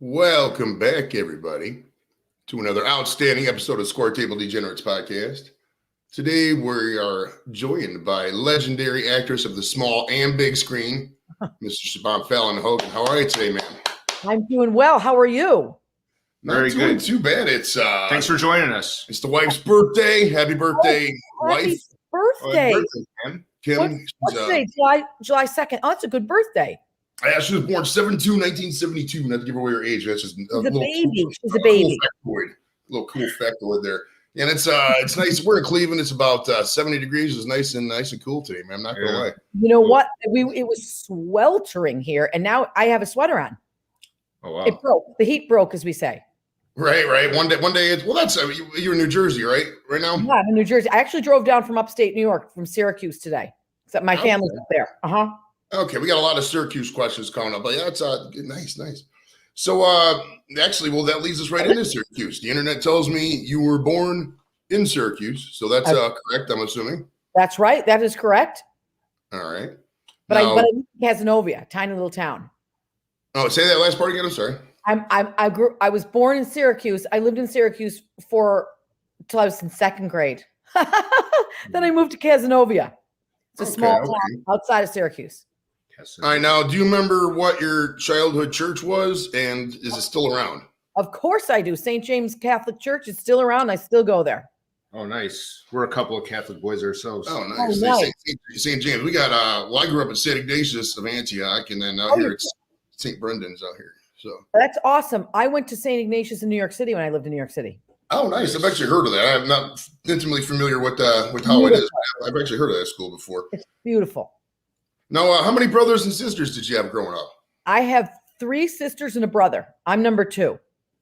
Welcome back, everybody, to another outstanding episode of Score Table Degenerates podcast. Today, we are joined by legendary actress of the small and big screen, Mr. Siobhan Fallon Hogan. How are you today, man? I'm doing well. How are you? Not doing too bad. It's thanks for joining us. It's the wife's birthday. Happy birthday, wife! Happy birthday, Kim. Kim. What's today? July 2nd. Oh, that's a good birthday. Yeah, she was born 7/2/1972. Not to give away her age. That's just She's a baby. She's a baby. Little cool factoid there. And it's nice. We're in Cleveland. It's about 70 degrees. It's nice and cool today, man. I'm not gonna lie. You know what? It was sweltering here, and now I have a sweater on. Oh wow! It broke. The heat broke, as we say. Right. One day. That's you're in New Jersey, right? Right now. Yeah, I'm in New Jersey. I actually drove down from upstate New York, from Syracuse today. Except my family's up there. Okay, we got a lot of Syracuse questions coming up, but yeah, it's nice. So that leads us right into Syracuse. The internet tells me you were born in Syracuse, so that's correct, I'm assuming. That's right. That is correct. All right. But I moved to Casanova, tiny little town. Oh, say that last part again. I'm sorry. I was born in Syracuse. I lived in Syracuse till I was in second grade. Then I moved to Casanova. It's a small town outside of Syracuse. All right, now, do you remember what your childhood church was, and is it still around? Of course I do. St. James Catholic Church is still around. I still go there. Oh, nice. We're a couple of Catholic boys ourselves. Oh, nice. St. James. We got, I grew up in St. Ignatius of Antioch, and then out here it's St. Brendan's out here. So that's awesome. I went to St. Ignatius in New York City when I lived in New York City. Oh, nice. I've actually heard of that. I'm not intimately familiar with how it is. I've actually heard of that school before. It's beautiful. Now, how many brothers and sisters did you have growing up? I have 3 sisters and a brother. I'm number 2.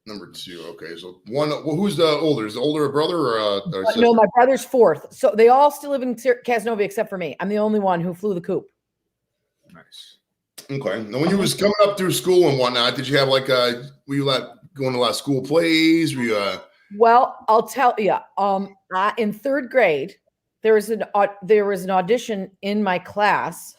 Number 2. Okay. So who's the older? Is the older a brother or a sister? No, my brother's 4th. So they all still live in Casanova except for me. I'm the only one who flew the coop. Nice. Okay. Now, when you was coming up through school and whatnot, did you have were you going to a lot of school plays? Were you Well, I'll tell you. In 3rd grade, there was an audition in my class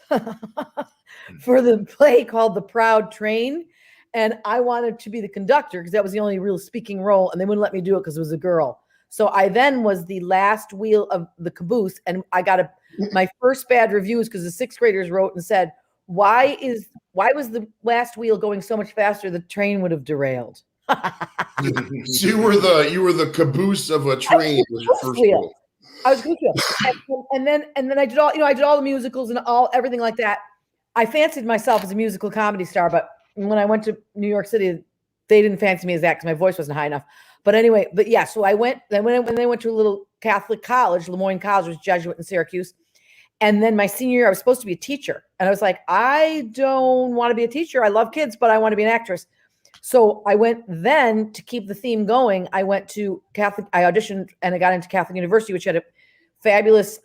for the play called The Proud Train, and I wanted to be the conductor because that was the only real speaking role, and they wouldn't let me do it because it was a girl. So I then was the last wheel of the caboose, and I got my first bad reviews because the 6th graders wrote and said, "Why was the last wheel going so much faster? The train would have derailed." So you were the caboose of a train. Was your first role. I was good. And then I did all the musicals and everything like that. I fancied myself as a musical comedy star, but when I went to New York City, they didn't fancy me as that because my voice wasn't high enough. But anyway, so I went. Then when they went to a little Catholic college, Lemoyne College, was Jesuit in Syracuse. And then my senior year, I was supposed to be a teacher, and I was like, I don't want to be a teacher. I love kids, but I want to be an actress. So I went then to keep the theme going. I went to Catholic. I auditioned and I got into Catholic University, which had a fabulous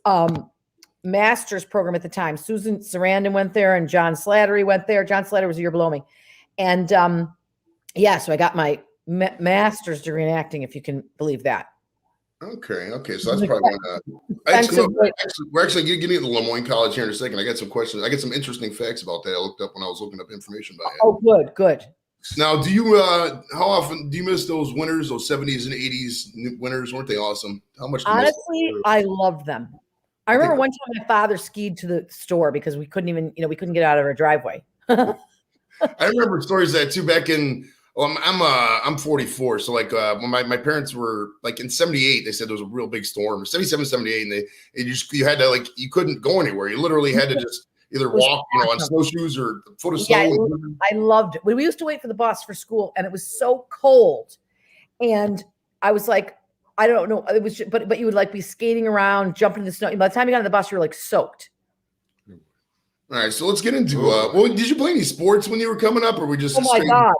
master's program at the time. Susan Sarandon went there and John Slattery went there. John Slattery was a year below me. And so I got my master's degree in acting, if you can believe that. Okay. So that's probably we're actually getting to the Lemoyne College here in a second. I got some questions. I got some interesting facts about that I looked up when I was looking up information about it. Oh, good. Now, do you how often do you miss those winters, those 70s and 80s winters? Weren't they awesome? How much? Honestly, I loved them. I remember one time my father skied to the store because we couldn't get out of our driveway. I remember stories of that too back in. Well, I'm 44, so when my parents were in 78, they said there was a real big storm, 77, 78, and you had to you couldn't go anywhere. You literally had to just either walk, on snowshoes or a foot of snow. Yeah, I loved it. We used to wait for the bus for school, and it was so cold. And I was like, I don't know. It was, but you would be skating around, jumping in the snow. By the time you got on the bus, you were soaked. All right, so let's get into. Did you play any sports when you were coming up, or were we just? Oh my God,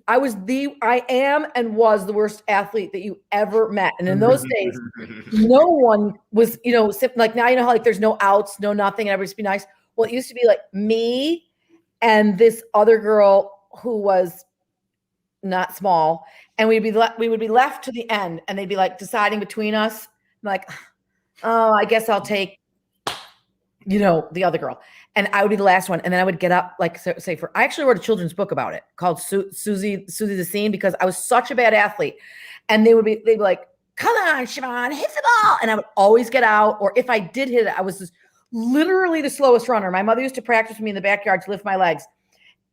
I am and was the worst athlete that you ever met. And in those days, no one was, now how there's no outs, no nothing, and everybody's be nice. Well, it used to be me and this other girl who was not small, and we would be left to the end, and they'd be deciding between us. I'm oh, I guess I'll take the other girl. And I would be the last one. And then I would get up, like say I actually wrote a children's book about it called Susie the Scene, because I was such a bad athlete. And they'd be like, come on, Siobhan, hit the ball. And I would always get out. Or if I did hit it, I was literally the slowest runner. My mother used to practice with me in the backyard to lift my legs.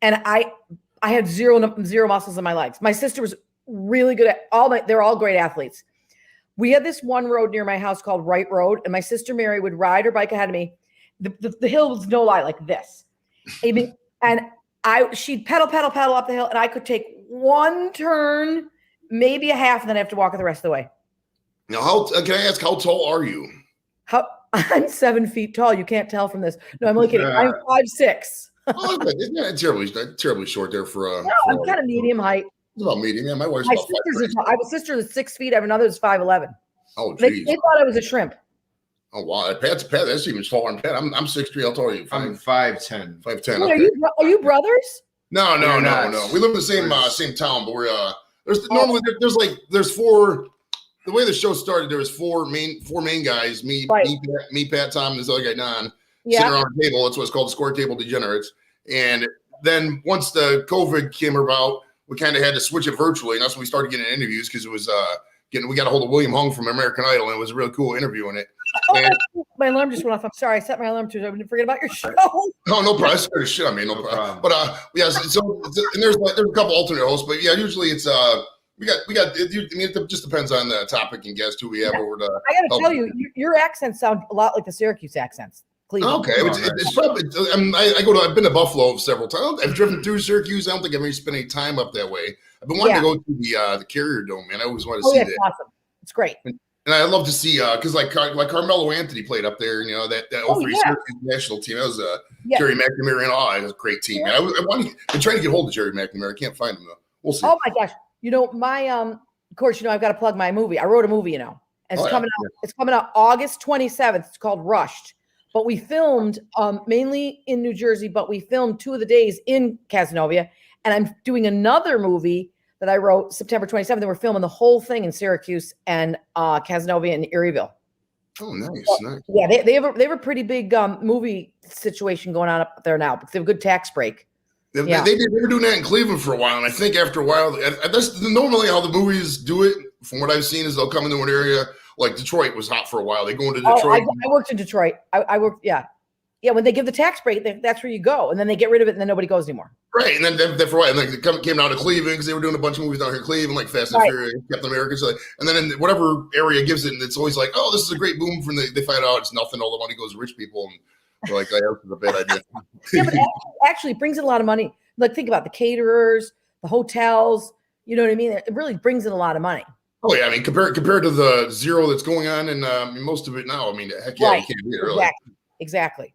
And I had zero muscles in my legs. My sister was really good at they're all great athletes. We had this one road near my house called Wright Road. And my sister Mary would ride her bike ahead of me. The hill was no lie, like this. And she'd pedal up the hill, and I could take one turn, maybe a half, and then I have to walk it the rest of the way. Now, can I ask, how tall are you? I'm 7 feet tall. You can't tell from this. No, I'm only kidding. I'm 5'6". Oh, it's not terribly short there for no, I'm kind of medium height. It's about medium. Yeah, my wife's I have a sister that's 6 feet. I have another that's 5'11". Oh, geez. They thought I was a shrimp. Oh wow, Pat. That's even taller than Pat. I'm 6'3". How tall are you? I'm 5'10". 5'10". Okay. Are you brothers? No. We live in the same town, but we're there's four. The way the show started, there was four main guys. Me, Pat, Tom, and this other guy Don, sitting around a table. That's what's called the score table Degenerates. And then once the COVID came about, we kind of had to switch it virtually, and that's when we started getting interviews, because it was we got a hold of William Hung from American Idol, and it was a really cool interview in it. My alarm just went off. I'm sorry. I set my alarm to. I didn't forget about your show. No problem. I scared the shit out of me. No problem. But so and there's a couple alternate hosts, but yeah, usually it's we got. It just depends on the topic and guest who we have over the. I got to tell you, your accents sound a lot like the Syracuse accents. Cleveland. Okay, it's probably. I've been to Buffalo several times. I've driven through Syracuse. I don't think I've ever spent any time up that way. I've been wanting to go to the Carrier Dome, man. I always wanted to see that. Awesome. It's great. And I'd love to see because like Carmelo Anthony played up there. That 03 Syracuse national team. That was Jerry McNamara and all. It was a great team. Man. I'm trying to get hold of Jerry McNamara. I can't find him though. We'll see. Oh my gosh! My of course I've got to plug my movie. I wrote a movie. And it's coming out. It's coming out August 27th. It's called Rushed. But we filmed mainly in New Jersey. But we filmed 2 of the days in Casanova. And I'm doing another movie that I wrote September 27th. And we're filming the whole thing in Syracuse and Casanova and Eerieville. Oh, nice, nice. Yeah, they have a pretty big movie situation going on up there now because they have a good tax break. They were doing that in Cleveland for a while, and I think after a while, that's normally how the movies do it. From what I've seen, is they'll come into an area like Detroit was hot for a while. They go into Detroit. I worked in Detroit. I worked, yeah. When they give the tax break, that's where you go, and then they get rid of it, and then nobody goes anymore. Right, and then for a while, and they came down to Cleveland because they were doing a bunch of movies down here in Cleveland, like Fast and Furious, Captain America, and then in whatever area gives it, and it's always like, oh, this is a great boom. They find out it's nothing. All the money goes to rich people, and they're like, that was a bad idea. Yeah, but actually, it brings in a lot of money. Like, think about the caterers, the hotels. You know what I mean? It really brings in a lot of money. Oh yeah, I mean, compared to the zero that's going on in most of it now, I mean, heck yeah, you can't beat it, really. Exactly.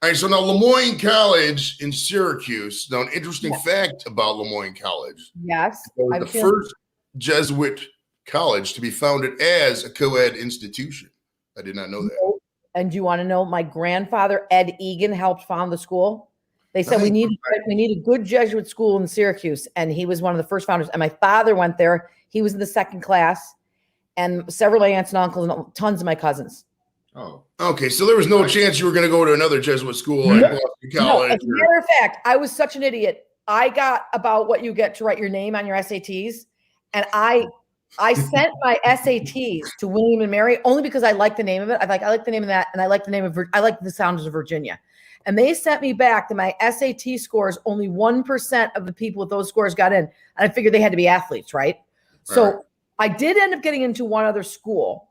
All right, so now Lemoyne College in Syracuse. Now, an interesting fact about Lemoyne College. Yes. It was the first Jesuit college to be founded as a co-ed institution. I did not know that. And do you want to know, my grandfather, Ed Egan, helped found the school. They said we need a good Jesuit school in Syracuse, and he was one of the first founders. And my father went there. He was in the second class, and several aunts and uncles and tons of my cousins. Oh, okay. So there was no chance you were going to go to another Jesuit school like Boston College. No, as a matter of fact, I was such an idiot. I got about what you get to write your name on your SATs, and I sent my SATs to William and Mary only because I like the name of it. I like the name of that, and I like the name of I like the sounds of Virginia. And they sent me back that my SAT scores, only 1% of the people with those scores got in. And I figured they had to be athletes, right? So I did end up getting into one other school,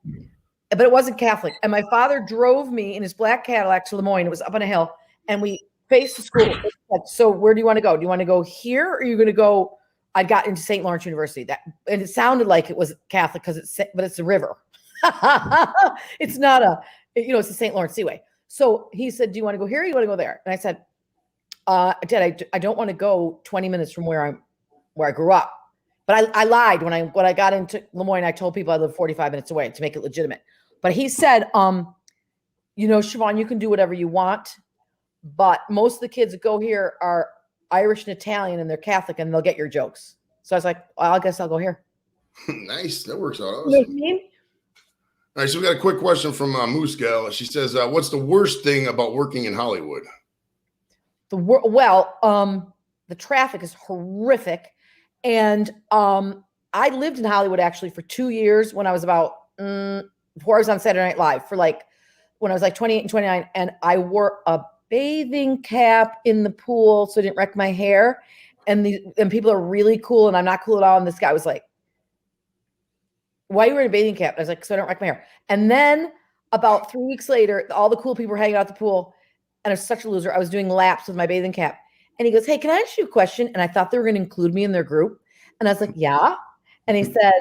but it wasn't Catholic. And my father drove me in his black Cadillac to Lemoyne. It was up on a hill. And we faced the school. So where do you want to go? Do you want to go here, or are you going to go? I got into St. Lawrence University. And it sounded like it was Catholic but it's a river. It's not it's the St. Lawrence Seaway. So he said, do you want to go here or you want to go there? And I said, Dad, I don't want to go 20 minutes from where I grew up. But I lied when I got into Lemoyne. I told people I live 45 minutes away to make it legitimate. But he said, Siobhan, you can do whatever you want. But most of the kids that go here are Irish and Italian, and they're Catholic, and they'll get your jokes. So I was like, well, I guess I'll go here. Nice. That works out. Awesome. You know what I mean? All right, so we got a quick question from Moose Gal. She says, "What's the worst thing about working in Hollywood?" The traffic is horrific, and I lived in Hollywood actually for 2 years when I was before I was on Saturday Night Live for when I was 28 and 29, and I wore a bathing cap in the pool so I didn't wreck my hair, and people are really cool, and I'm not cool at all, and this guy was like, "Why are you wearing a bathing cap?" I was like, "So I don't wreck my hair." And then about 3 weeks later, all the cool people were hanging out at the pool, and I was such a loser. I was doing laps with my bathing cap. And he goes, "Hey, can I ask you a question?" And I thought they were going to include me in their group. And I was like, "Yeah." And he said,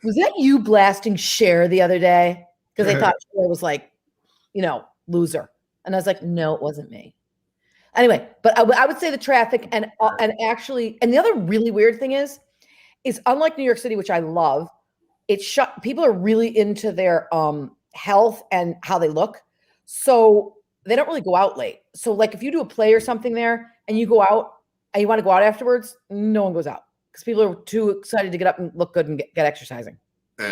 "Was that you blasting Cher the other day?" Because they thought Cher was loser. And I was like, "No, it wasn't me." Anyway, but I would say the traffic and the other really weird thing is unlike New York City, which I love, people are really into their health and how they look. So they don't really go out late. So if you do a play or something there and you go out and you want to go out afterwards, no one goes out because people are too excited to get up and look good and get exercising.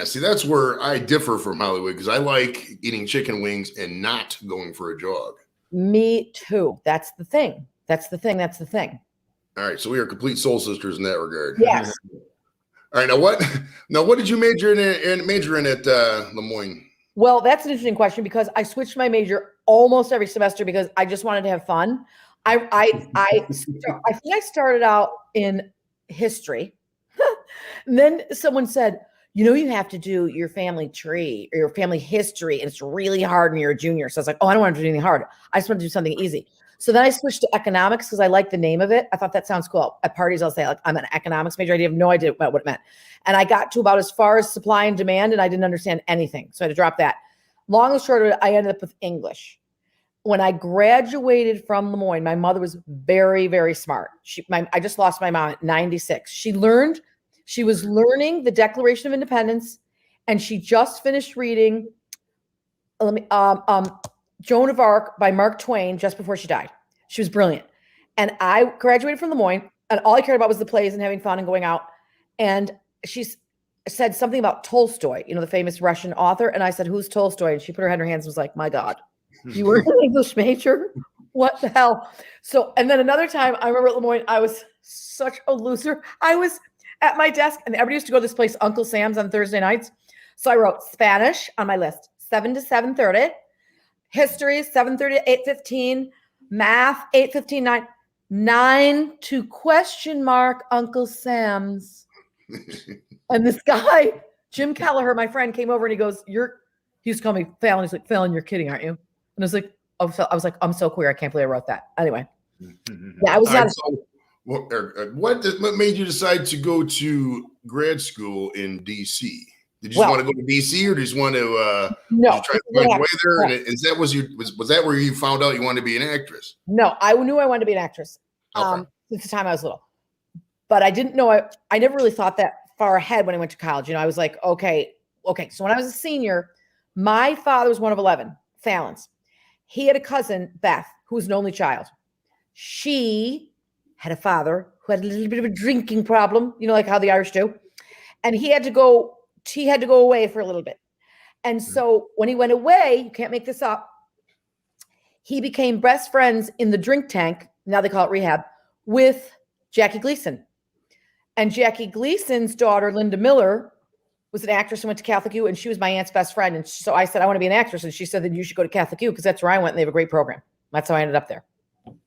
See, that's where I differ from Hollywood because I like eating chicken wings and not going for a jog. Me too. That's the thing. All right, so we are complete soul sisters in that regard. Yes. All right, now what did you major in at Lemoyne? Well, that's an interesting question because I switched my major almost every semester because I just wanted to have fun. I think I started out in history. And then someone said, you have to do your family tree or your family history, and it's really hard when you're a junior. So I was like, oh, I don't want to do anything hard. I just want to do something easy. So then I switched to economics because I like the name of it. I thought that sounds cool. At parties, I'll say I'm an economics major. I have no idea what it meant. And I got to about as far as supply and demand, and I didn't understand anything. So I had to drop that. Long and short of it, I ended up with English. When I graduated from Lemoyne, my mother was very, very smart. I just lost my mom at 96. She was learning the Declaration of Independence, and she just finished reading Joan of Arc by Mark Twain just before she died. She was brilliant. And I graduated from Lemoyne, and all I cared about was the plays and having fun and going out. And she said something about Tolstoy, the famous Russian author. And I said, "Who's Tolstoy?" And she put her head in her hands and was like, "My God, you were an English major? What the hell?" So, and then another time I remember at Lemoyne, I was such a loser. I was at my desk, and everybody used to go to this place, Uncle Sam's, on Thursday nights. So I wrote Spanish on my list, 7 to 7:30. History, 7:30 to 8:15. Math, 8:15, 9 to Uncle Sam's. And this guy, Jim Kelleher, my friend, came over and he goes, he used to call me Fallon. He's like, "Fallon, you're kidding, aren't you?" And I was like, "I'm so queer. I can't believe I wrote that." Anyway. Yeah, I was not. What made you decide to go to grad school in DC? Did you just want to go to DC, or did you just want to try to find your way there? And was that where you found out you wanted to be an actress? No, I knew I wanted to be an actress since the time I was little, but I didn't know. I never really thought that far ahead when I went to college. I was like, okay. So when I was a senior, my father was one of 11 Fallons. He had a cousin, Beth, who was an only child. She had a father who had a little bit of a drinking problem, like how the Irish do, and he had to go away for a little bit. And so when he went away, you can't make this up, he became best friends in the drink tank, now they call it rehab, with Jackie Gleason. And Jackie Gleason's daughter, Linda Miller, was an actress and went to Catholic U, and she was my aunt's best friend. And so I said, "I want to be an actress." And she said, "Then you should go to Catholic U," because that's where I went, and they have a great program. That's how I ended up there.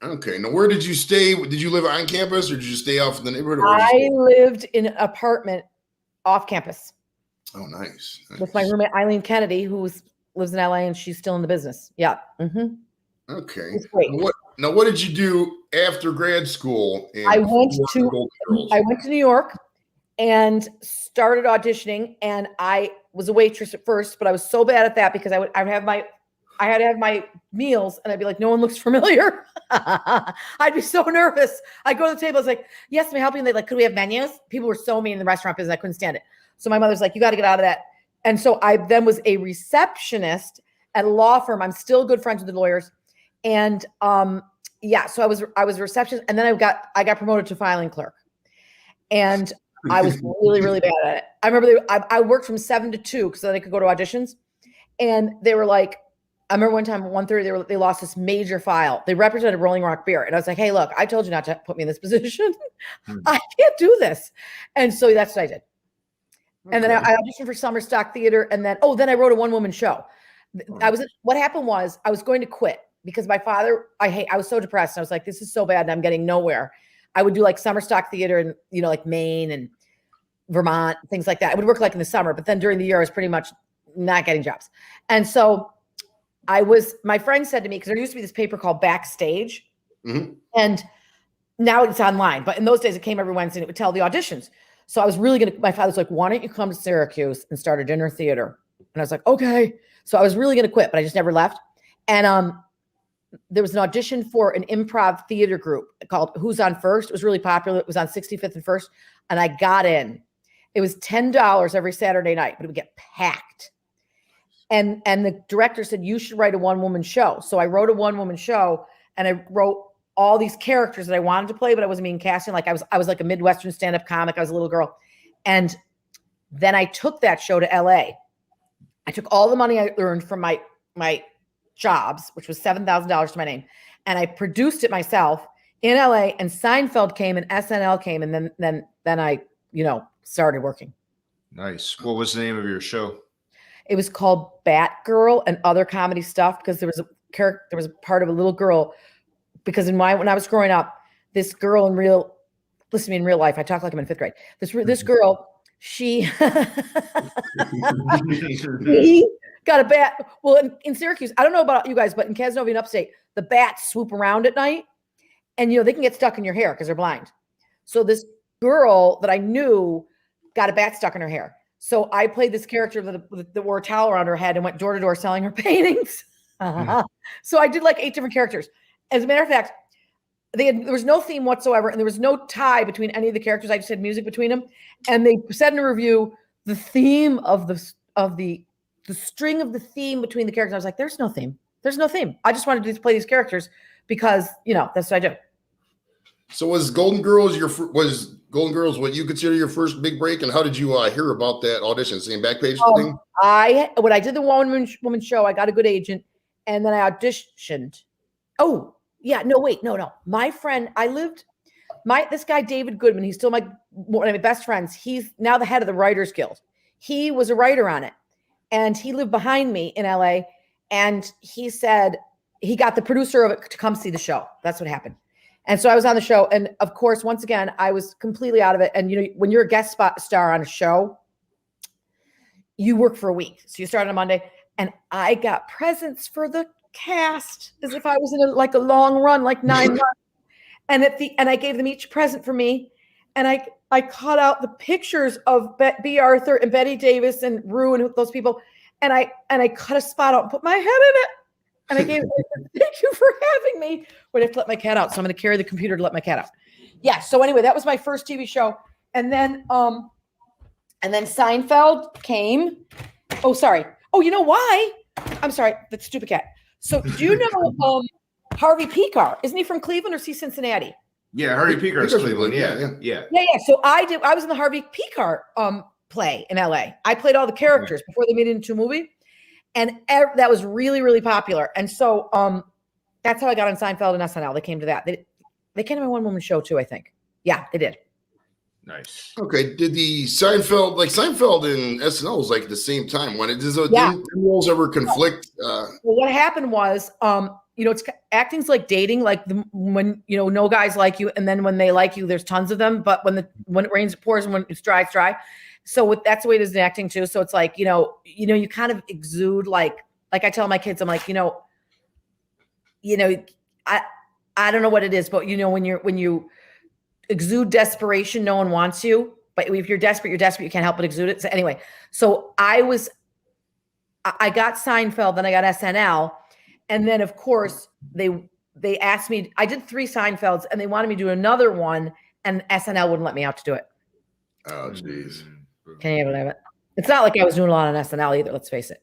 Okay. Now, where did you stay? Did you live on campus, or did you stay off in the neighborhood? I lived in an apartment off campus. Oh, nice. With my roommate, Eileen Kennedy, who lives in LA, and she's still in the business. Yeah. Mm-hmm. Okay. Now, what did you do after grad school? I went to New York and started auditioning, and I was a waitress at first, but I was so bad at that because I had to have my meals, and I'd be like, "No one looks familiar." I'd be so nervous. I'd go to the table. I was like, "Yes, may I help you?" And they're like, "Could we have menus?" People were so mean in the restaurant business. I couldn't stand it. So my mother's like, "You got to get out of that." And so I then was a receptionist at a law firm. I'm still good friends with the lawyers. And so I was a receptionist, and then I got promoted to filing clerk. And I was really, really bad at it. I remember I worked from 7 to 2 because then I could go to auditions. And they were like, I remember one time at 1:30, they lost this major file. They represented Rolling Rock Beer. And I was like, hey, look, I told you not to put me in this position. I can't do this. And so that's what I did. And then I auditioned for Summer Stock Theater. And then I wrote a one-woman show. What happened was I was going to quit because my father, I was so depressed. And I was like, this is so bad and I'm getting nowhere. I would do like Summer Stock Theater in, like Maine and Vermont, things like that. I would work like in the summer, but then during the year, I was pretty much not getting jobs. And so my friend said to me, because there used to be this paper called Backstage, and now it's online, but in those days it came every Wednesday and it would tell the auditions. So I was really my father's like, why don't you come to Syracuse and start a dinner theater? And I was like, okay. So I was really going to quit, but I just never left. And there was an audition for an improv theater group called Who's on First. It was really popular. It was on 65th and First. And I got in. It was $10 every Saturday night, but it would get packed. And the director said, you should write a one-woman show. So I wrote a one-woman show, and I wrote all these characters that I wanted to play, but I wasn't being casted. Like I was like a Midwestern stand-up comic. I was a little girl. And then I took that show to LA. I took all the money I earned from my jobs, which was $7,000 to my name, and I produced it myself in LA, and Seinfeld came and SNL came, and then I, started working. Nice. What was the name of your show? It was called Batgirl and Other Comedy Stuff, because there was a part of a little girl, because when I was growing up, this girl in real life, I talk like I'm in 5th grade. This girl, she got a bat. Well, in Syracuse, I don't know about you guys, but in Casanova and upstate, the bats swoop around at night, and they can get stuck in your hair because they're blind. So this girl that I knew got a bat stuck in her hair. So I played this character that wore a towel around her head and went door to door selling her paintings. So I did like 8 different characters. As a matter of fact, there was no theme whatsoever, and there was no tie between any of the characters. I just had music between them. And they said in a review, the theme of the string of the theme between the characters. I was like, there's no theme. There's no theme. I just wanted to play these characters because, that's what I do. So was Golden Girls what you consider your first big break? And how did you hear about that audition? Same Backpage thing? When I did the one-woman show, I got a good agent, and then I auditioned. Oh, yeah. No, wait. No. My friend, this guy, David Goodman, he's still one of my best friends. He's now the head of the Writers Guild. He was a writer on it, and he lived behind me in LA, and he said he got the producer of it to come see the show. That's what happened. And so I was on the show, and of course, once again, I was completely out of it. And when you're a guest star on a show, you work for a week. So you start on a Monday, and I got presents for the cast as if I was in a long run, like 9 months. And I gave them each present for me, and I cut out the pictures of B. Arthur and Betty Davis and Rue and those people, and I cut a spot out and put my head in it. And I gave it, thank you for having me. But I have to let my cat out, so I'm going to carry the computer to let my cat out. Yeah. So anyway, that was my first TV show, and then Seinfeld came. Oh, sorry. Oh, you know why? I'm sorry. That stupid cat. So do you know Harvey Picar? Isn't he from Cleveland or is he Cincinnati? Yeah, Harvey Picar's Cleveland. Yeah. So I was in the Harvey Picar play in LA. I played all the characters before they made it into a movie. And that was really, really popular. And so that's how I got on Seinfeld and SNL. They came to that. They came to my one-woman show too, I think. Yeah, they did. Nice. Okay. Did the Seinfeld and SNL was like at the same time? When did roles ever conflict? Well, what happened was, it's acting's like dating. Like when no guys like you, and then when they like you, there's tons of them. But when it rains, it pours, and when it's dry, it's dry. So that's the way it is in acting too. So it's like, you kind of exude like I tell my kids, I'm like, I don't know what it is, but when you exude desperation, no one wants you. But if you're desperate, you can't help but exude it. So anyway, so I got Seinfeld, then I got SNL. And then of course they asked me, I did 3 Seinfelds and they wanted me to do another one, and SNL wouldn't let me out to do it. Oh, jeez. Can you believe it? It's not like I was doing a lot on SNL either. Let's face it.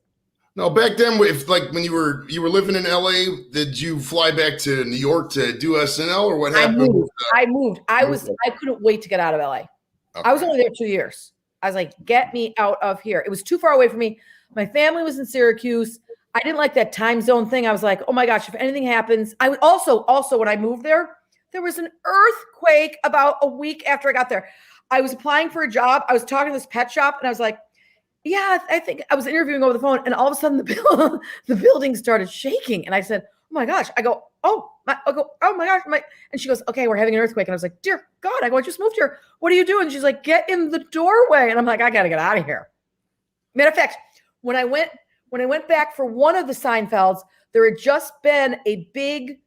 No, back then, when you were living in LA, did you fly back to New York to do SNL, or what happened? I moved. I couldn't wait to get out of LA. Okay. I was only there 2 years. I was like, get me out of here. It was too far away from me. My family was in Syracuse. I didn't like that time zone thing. I was like, oh my gosh, if anything happens, I would also when I moved there was an earthquake about a week after I got there. I was applying for a job. I was talking to this pet shop and I was like, yeah, I think I was interviewing over the phone and all of a sudden the building started shaking. And I said, oh my gosh. I go, oh my gosh. And she goes, okay, we're having an earthquake. And I was like, dear God, I just moved here. What are you doing? She's like, get in the doorway. And I'm like, I got to get out of here. Matter of fact, when I went back for one of the Seinfelds, there had just been a big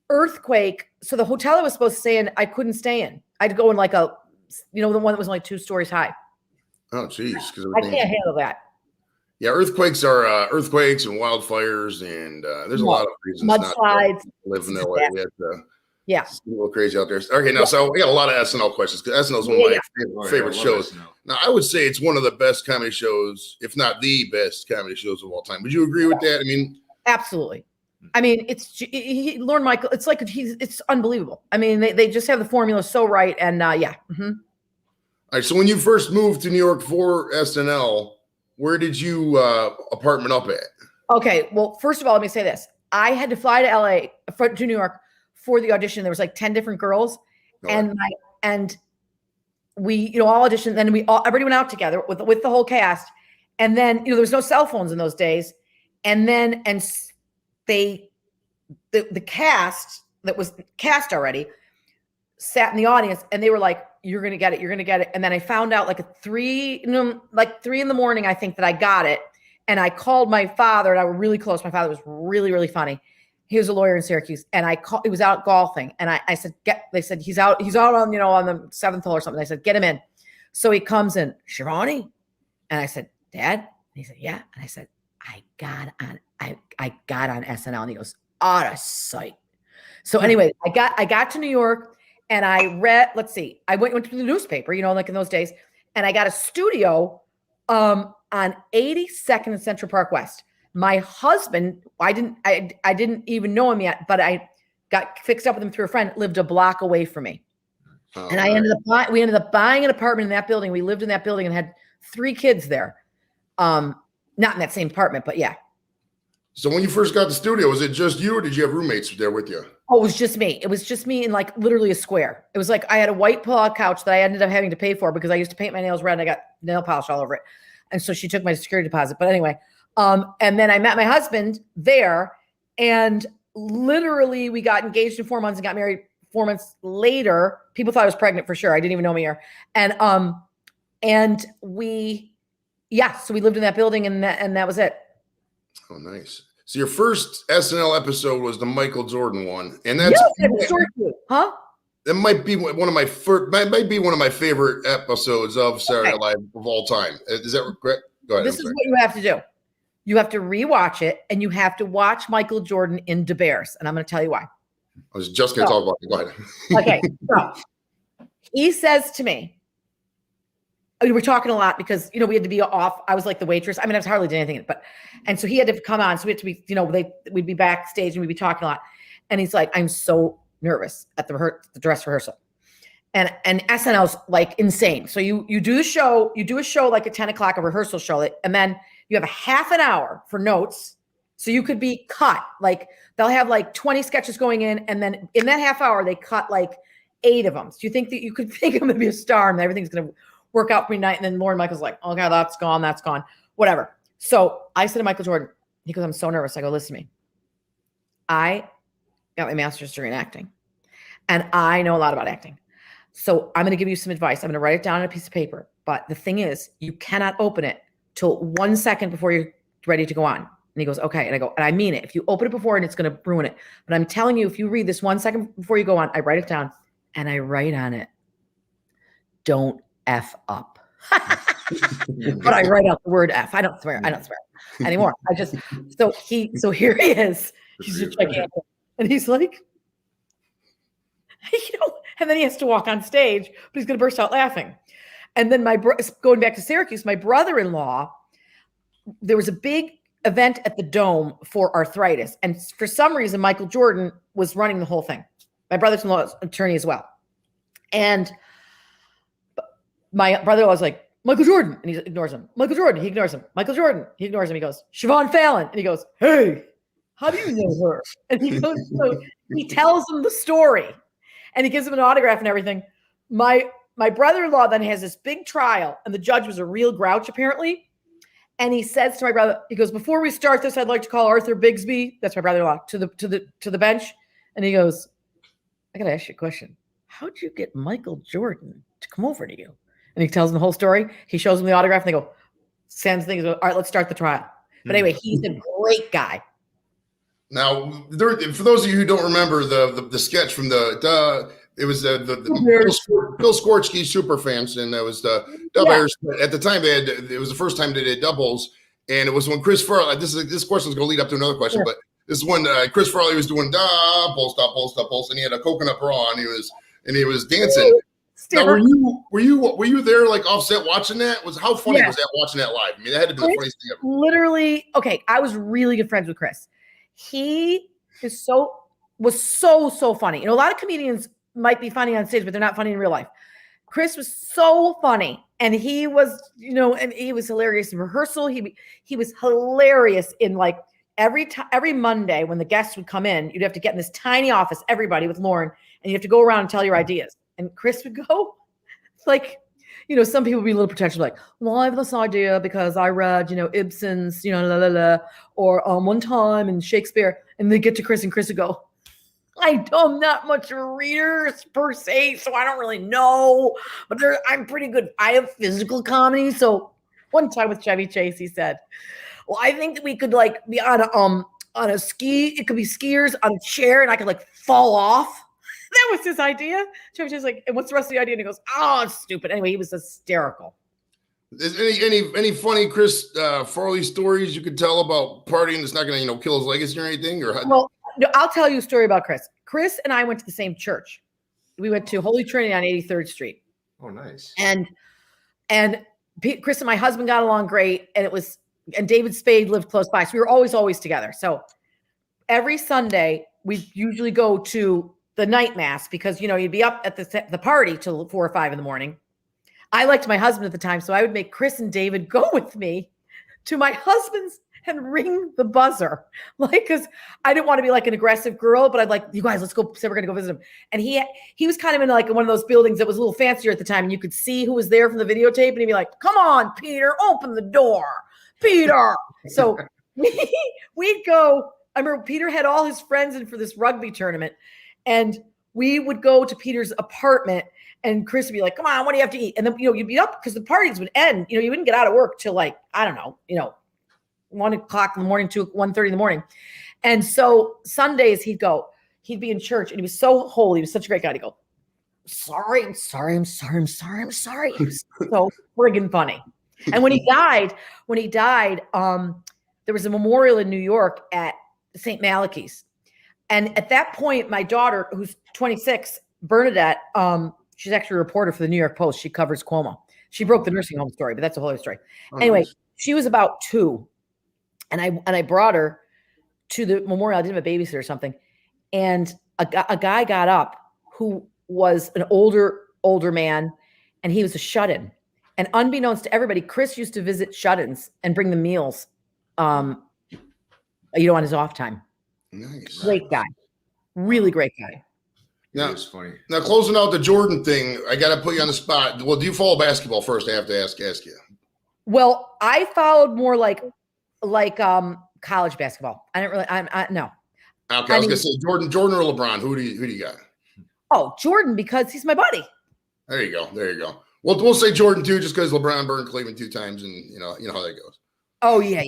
earthquake. So the hotel I was supposed to stay in, I couldn't stay in. I had to go in like the one that was only 2 stories high. Oh, geez. I can't handle that. Yeah, earthquakes are earthquakes and wildfires, and there's a lot of reasons mudslides. Not to live in LA. Yeah, it's a little crazy out there. Okay, now so we got a lot of SNL questions because SNL is one of my favorite shows. SNL. Now, I would say it's one of the best comedy shows, if not the best comedy shows of all time. Would you agree with that? I mean, absolutely. I mean, Lorne Michael. It's like it's unbelievable. I mean, they just have the formula so right, and yeah. Mm-hmm. All right. So when you first moved to New York for SNL, where did you apartment up at? Okay. Well, first of all, let me say this. I had to fly to LA, to New York for the audition. There was like 10 different girls. And we, all auditioned. Then everybody went out together with the whole cast. And then, there was no cell phones in those days. And then, the cast that was cast already sat in the audience and they were like, you're going to get it. You're going to get it. And then I found out like 3 in the morning, I think that I got it. And I called my father and I were really close. My father was really, really funny. He was a lawyer in Syracuse and he was out golfing. And I said, they said, he's out on, on the 7th hole or something. I said, get him in. So he comes in, Shivani. And I said, Dad? And he said, yeah. And I said, I got on SNL. And he goes, out of sight. So anyway, I got to New York. And I read, let's see, I went to the newspaper, like in those days, and I got a studio on 82nd and Central Park West. My husband, I didn't even know him yet, but I got fixed up with him through a friend, lived a block away from me. Oh, and we ended up buying an apartment in that building. We lived in that building and had 3 kids there. Not in that same apartment, but yeah. So when you first got the studio, was it just you or did you have roommates there with you? Oh, it was just me. It was just me in like literally a square. It was like I had a white pull-out couch that I ended up having to pay for because I used to paint my nails red and I got nail polish all over it. And so she took my security deposit. But anyway, and then I met my husband there and literally we got engaged in 4 months and got married 4 months later. People thought I was pregnant for sure. I didn't even know me here. And we lived in that building and that was it. Oh, nice. So your first SNL episode was the Michael Jordan one, and that's huh? That might be one of my favorite episodes of Saturday Night Live of all time. Is that correct? Go ahead. This is what you have to do. You have to rewatch it, and you have to watch Michael Jordan in De Beers, and I'm going to tell you why. I was just going to talk about it. Go ahead. Okay, so he says to me, we were talking a lot because, we had to be off. I was like the waitress. I mean, I was hardly doing anything, and so he had to come on. So we had to be, we'd be backstage and we'd be talking a lot. And he's like, I'm so nervous at the dress rehearsal. And SNL's like insane. So you do a show like at 10 o'clock, a rehearsal show, and then you have a half an hour for notes. So you could be cut. Like they'll have like 20 sketches going in. And then in that half hour, they cut like 8 of them. So you think that you could think I'm going to be a star and everything's going to work out for me tonight. And then Lorne Michael's like, okay, that's gone. Whatever. So I said to Michael Jordan, he goes, I'm so nervous. I go, listen to me. I got my master's degree in acting and I know a lot about acting. So I'm going to give you some advice. I'm going to write it down on a piece of paper. But the thing is, you cannot open it till 1 second before you're ready to go on. And he goes, okay. And I go, and I mean it. If you open it before and it's going to ruin it. But I'm telling you, if you read this 1 second before you go on, I write it down and I write on it, don't F up. But I write out the word F. I don't swear anymore. So here he is. He's just gigantic. And he's like, and then he has to walk on stage, but he's going to burst out laughing. And then going back to Syracuse, my brother-in-law, there was a big event at the Dome for arthritis. And for some reason, Michael Jordan was running the whole thing. My brother-in-law is an attorney as well. And my brother-in-law was like, Michael Jordan, and he ignores him. Michael Jordan, he ignores him. Michael Jordan, he ignores him. He goes, Siobhan Fallon, and he goes, hey, how do you know her? And he goes, so he tells him the story, and he gives him an autograph and everything. My brother-in-law then has this big trial, and the judge was a real grouch apparently. And he says to my brother, he goes, before we start this, I'd like to call Arthur Bigsby, that's my brother-in-law, to the bench. And he goes, I got to ask you a question. How'd you get Michael Jordan to come over to you? And he tells him the whole story. He shows him the autograph, and they go, sends things. All right, let's start the trial. But anyway, he's a great guy. Now, for those of you who don't remember the sketch from it was the Bill Skortsky super fans, and that was the Bears. At the time, it was the first time they did doubles, and it was when Chris Farley. This question is going to lead up to another question, but this is when Chris Farley was doing doubles, and he had a coconut bra, and he was dancing. Now, were you there like offset watching that? How funny was that watching that live? I mean, that had to be the funniest thing ever. Literally, okay. I was really good friends with Chris. He was so funny. You know, a lot of comedians might be funny on stage, but they're not funny in real life. Chris was so funny, and he was, and he was hilarious in rehearsal. He was hilarious in like every Monday when the guests would come in, you'd have to get in this tiny office, everybody with Lauren, and you have to go around and tell your ideas. And Chris would go like, some people would be a little pretentious, like, well, I have this idea because I read, Ibsen's, or one time in Shakespeare, and they get to Chris, and Chris would go, I'm not much of a reader per se, so I don't really know, but I'm pretty good. I have physical comedy. So one time with Chevy Chase, he said, well, I think that we could like be on a ski. It could be skiers on a chair, and I could like fall off. That was his idea. Chevy Chase was like, and what's the rest of the idea? And he goes, oh, it's stupid. Anyway, he was hysterical. Is any funny Chris Farley stories you could tell about partying that's not going to kill his legacy or anything? Or well, no, I'll tell you a story about Chris. Chris and I went to the same church. We went to Holy Trinity on 83rd Street. Oh, nice. And Chris and my husband got along great, and David Spade lived close by, so we were always together. So every Sunday we usually go to the night mass because you'd be up at the party till 4 or 5 in the morning. I liked my husband at the time, so I would make Chris and David go with me to my husband's and ring the buzzer, because I didn't want to be like an aggressive girl, but I'd like, you guys, let's go. So we're gonna go visit him. And he was kind of in like one of those buildings that was a little fancier at the time, and you could see who was there from the videotape, and he'd be like, "Come on, Peter, open the door, Peter." So we'd go. I remember Peter had all his friends in for this rugby tournament, and we would go to Peter's apartment. And Chris would be like, "Come on, what do you have to eat?" And then you'd be up because the parties would end. You wouldn't get out of work till like, I don't know, 1 o'clock in the morning to 1:30 in the morning. And so Sundays he'd be in church, and he was so holy. He was such a great guy. He'd go, I'm sorry. He was so friggin' funny. And when he died, there was a memorial in New York at St. Malachy's. And at that point, my daughter, who's 26, Bernadette, she's actually a reporter for the New York Post. She covers Cuomo. She broke the nursing home story, but that's a whole other story. Anyway, she was about 2. And I brought her to the memorial. I didn't have a babysitter or something. And a guy got up who was an older man, and he was a shut-in. And unbeknownst to everybody, Chris used to visit shut-ins and bring them meals, on his off time. Nice. Great guy. Really great guy. Now, It's funny. Now, closing out the Jordan thing, I got to put you on the spot. Well, do you follow basketball first? I have to ask you. Well, I followed more like college basketball. I didn't really. No. Okay, I was gonna say Jordan or LeBron. Who do you got? Oh, Jordan, because he's my buddy. There you go. We'll say Jordan too, just because LeBron burned Cleveland 2 times, and you know how that goes. Oh yeah.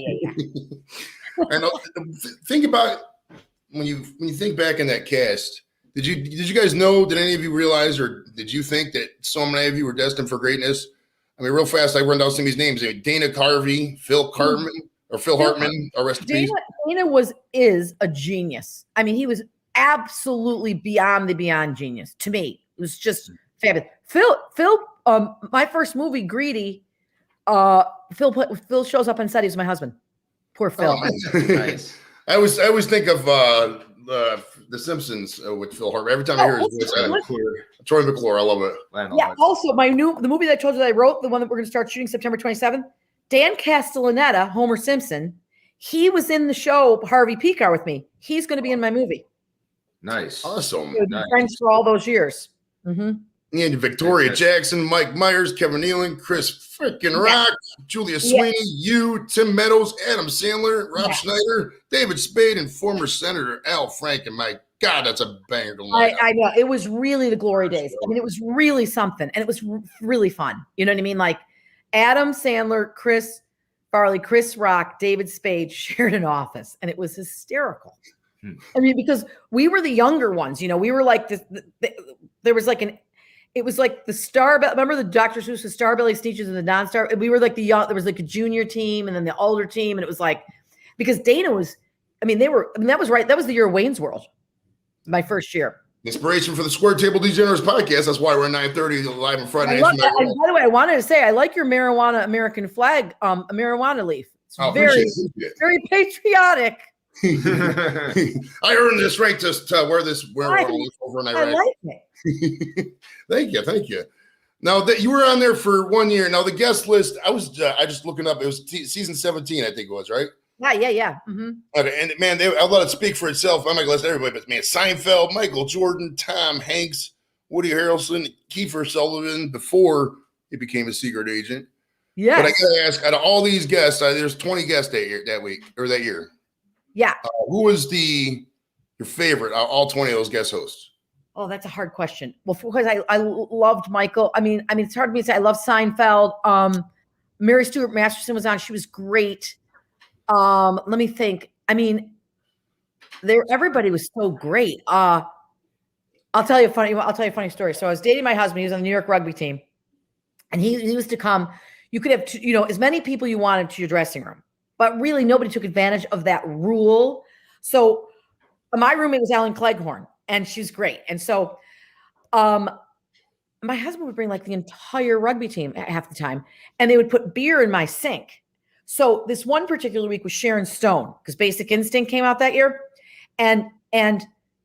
And think about when you think back in that cast. Did you guys know? Did any of you realize, or did you think that so many of you were destined for greatness? I mean, real fast, I run down some of these names. Dana Carvey, Phil Hartman, rest in peace. Dana is a genius. I mean, he was absolutely beyond genius to me. It was just fabulous. Phil, my first movie, Greedy, Phil shows up on set. He's my husband. Poor Phil. Oh, nice. I always think of The Simpsons with Phil Hartman. Every time I hear his voice, Troy McClure, I love it. Yeah. Also, the movie that I told you that I wrote, the one that we're going to start shooting September 27th, Dan Castellaneta, Homer Simpson, he was in the show Harvey Picar with me. He's going to be in my movie. Nice. Awesome. Nice. Friends for all those years. Mm-hmm. And Victoria Jackson, Mike Myers, Kevin Nealon, Chris freaking Rock, Julia Sweeney, you, Tim Meadows, Adam Sandler, Rob Schneider, David Spade, and former Senator Al Franken. My God, that's a banger. I know. It was really the glory days. I mean, it was really something. And it was really fun. You know what I mean? Like Adam Sandler, Chris Farley, Chris Rock, David Spade shared an office. And it was hysterical. I mean, because we were the younger ones. You know, we were like there was like it was like the star. Remember the Dr. Seuss, the Starbelly Sneetches and the non-star. We were like the young. There was like a junior team and then the older team, and it was like because Dana was. I mean, that was right. That was the year of Wayne's World. My first year. Inspiration for the Square Table Degenerates podcast. That's why we're at 9:30 live on Friday nights. And by the way, I wanted to say I like your marijuana American flag, a marijuana leaf. It's very patriotic. I earned this right to wear this overnight. I like it. Thank you. Now that you were on there for 1 year. Now the guest list, I just looking up. It was season 17, I think it was, right? Yeah. Mm-hmm. Okay, and man, I'll let it speak for itself. I'm not gonna list everybody, but man, Seinfeld, Michael Jordan, Tom Hanks, Woody Harrelson, Kiefer Sutherland before he became a secret agent. Yeah. But I gotta ask, out of all these guests, there's 20 guests that week or that year. Yeah. Who was your favorite? All 20 of those guest hosts. Oh, that's a hard question. Well, because I loved Michael. I mean, it's hard for me to say. I love Seinfeld. Mary Stuart Masterson was on. She was great. Let me think. I mean, everybody was so great. I'll tell you a funny story. So I was dating my husband. He was on the New York rugby team, and he used to come. You could have as many people you wanted to your dressing room, but really nobody took advantage of that rule. So my roommate was Ellen Cleghorn, and she's great. And so, my husband would bring like the entire rugby team half the time, and they would put beer in my sink. So this one particular week was Sharon Stone because Basic Instinct came out that year. And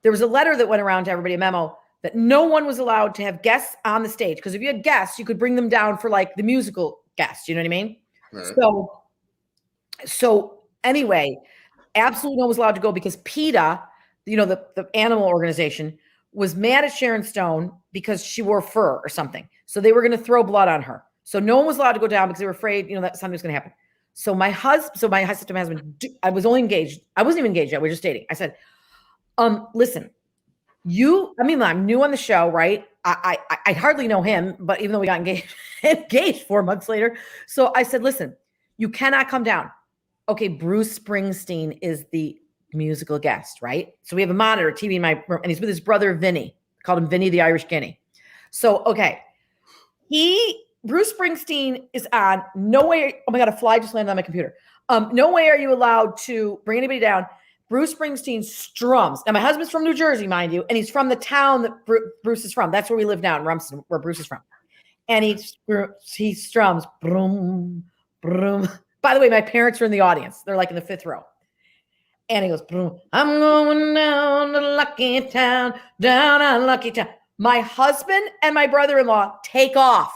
there was a letter that went around to everybody, a memo, that no one was allowed to have guests on the stage. Because if you had guests, you could bring them down for like the musical guests. You know what I mean? Right. So anyway, absolutely no one was allowed to go because PETA, the animal organization, was mad at Sharon Stone because she wore fur or something. So they were going to throw blood on her. So no one was allowed to go down because they were afraid, that something was going to happen. So I said to my husband, I was only engaged. I wasn't even engaged yet. We were just dating. I said, listen, I'm new on the show, right? I hardly know him, but even though we got engaged 4 months later. So I said, listen, you cannot come down. Okay, Bruce Springsteen is the musical guest, right? So we have a monitor, TV in my room, and he's with his brother, Vinny. Called him Vinny the Irish Guinea. So, okay. Bruce Springsteen is on. No way. Oh my God, a fly just landed on my computer. No way are you allowed to bring anybody down. Bruce Springsteen strums. Now, my husband's from New Jersey, mind you, and he's from the town that Bruce is from. That's where we live now in Rumsden, where Bruce is from. And he strums. Broom, broom. By the way, my parents are in the audience. They're like in the 5th row. And he goes, broom. I'm going down to Lucky Town, down on Lucky Town. My husband and my brother-in-law take off.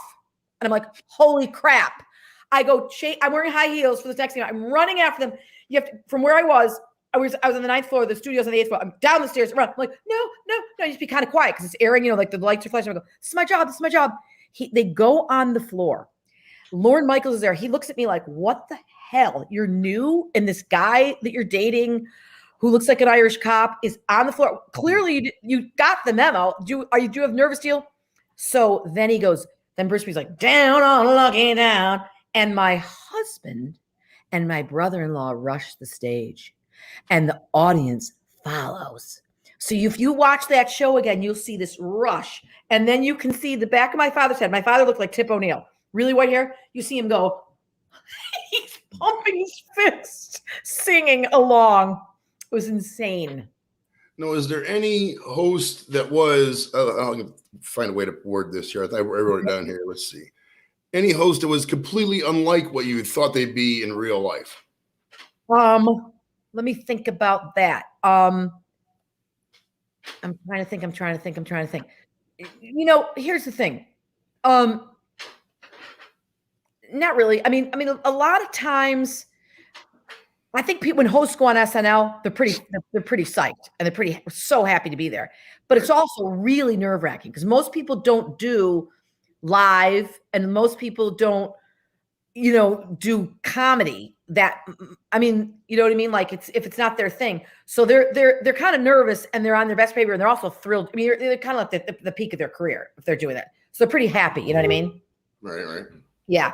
And I'm like, holy crap. I go, I'm wearing high heels for this next thing. I'm running after them. From where I was on the 9th floor, the studio's on the 8th floor. I'm down the stairs, run. I'm like, no, just be kind of quiet because it's airing, like the lights are flashing. I go, this is my job. They go on the floor. Lorne Michaels is there. He looks at me like, what the hell? You're new, and this guy that you're dating who looks like an Irish cop is on the floor. Clearly, you got the memo. Do you have nervous deal? So then he goes, then Bruce B's like, down on Lucky Town. And my husband and my brother-in-law rush the stage, and the audience follows. So if you watch that show again, you'll see this rush, and then you can see the back of my father's head. My father looked like Tip O'Neill, really white hair. You see him go, he's pumping his fist, singing along. It was insane. No, is there any host that was, I'll find a way to word this here. I wrote it down here. Let's see. Any host that was completely unlike what you thought they'd be in real life? Let me think about that. I'm trying to think. You know, here's the thing. Not really. I mean, a lot of times, I think people when hosts go on SNL, they're pretty psyched and they're pretty so happy to be there. But it's also really nerve wracking because most people don't do live, and most people don't, do comedy. I mean, you know what I mean? Like if it's not their thing, so they're kind of nervous and they're on their best behavior and they're also thrilled. I mean, they're kind of like the peak of their career if they're doing that. So they're pretty happy. You know what I mean? Right. Yeah.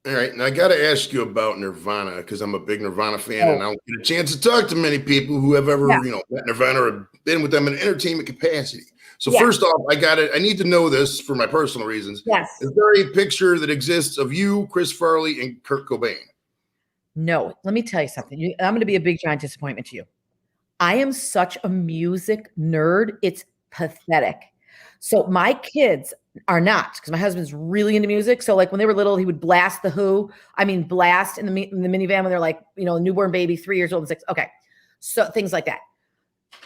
All right, now I got to ask you about Nirvana because I'm a big Nirvana fan, and I don't get a chance to talk to many people who have ever, met Nirvana or been with them in entertainment capacity. So first off, I need to know this for my personal reasons. Yes. Is there a picture that exists of you, Chris Farley, and Kurt Cobain? No. Let me tell you something. I'm going to be a big giant disappointment to you. I am such a music nerd. It's pathetic. So my kids are not, because my husband's really into music. So like when they were little, he would blast the Who. I mean, blast in the minivan when they're like, a newborn baby, 3 years old and 6. Okay. So things like that.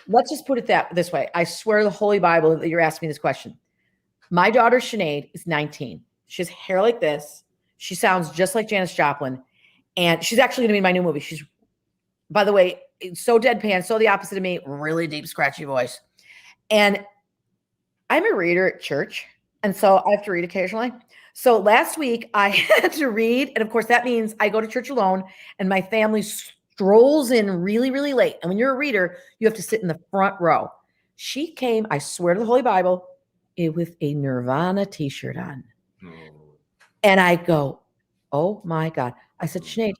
Let's just put it this way. I swear to the Holy Bible that you're asking me this question. My daughter, Sinead, is 19. She has hair like this. She sounds just like Janis Joplin. And she's actually going to be in my new movie. She's, by the way, so deadpan, so the opposite of me, really deep, scratchy voice. And I'm a reader at church, and so I have to read occasionally. So last week I had to read, and of course that means I go to church alone, and my family strolls in really, really late. And when you're a reader, you have to sit in the front row. She came, I swear to the Holy Bible, with a Nirvana t-shirt on. And I go, oh my God. I said, Sinead,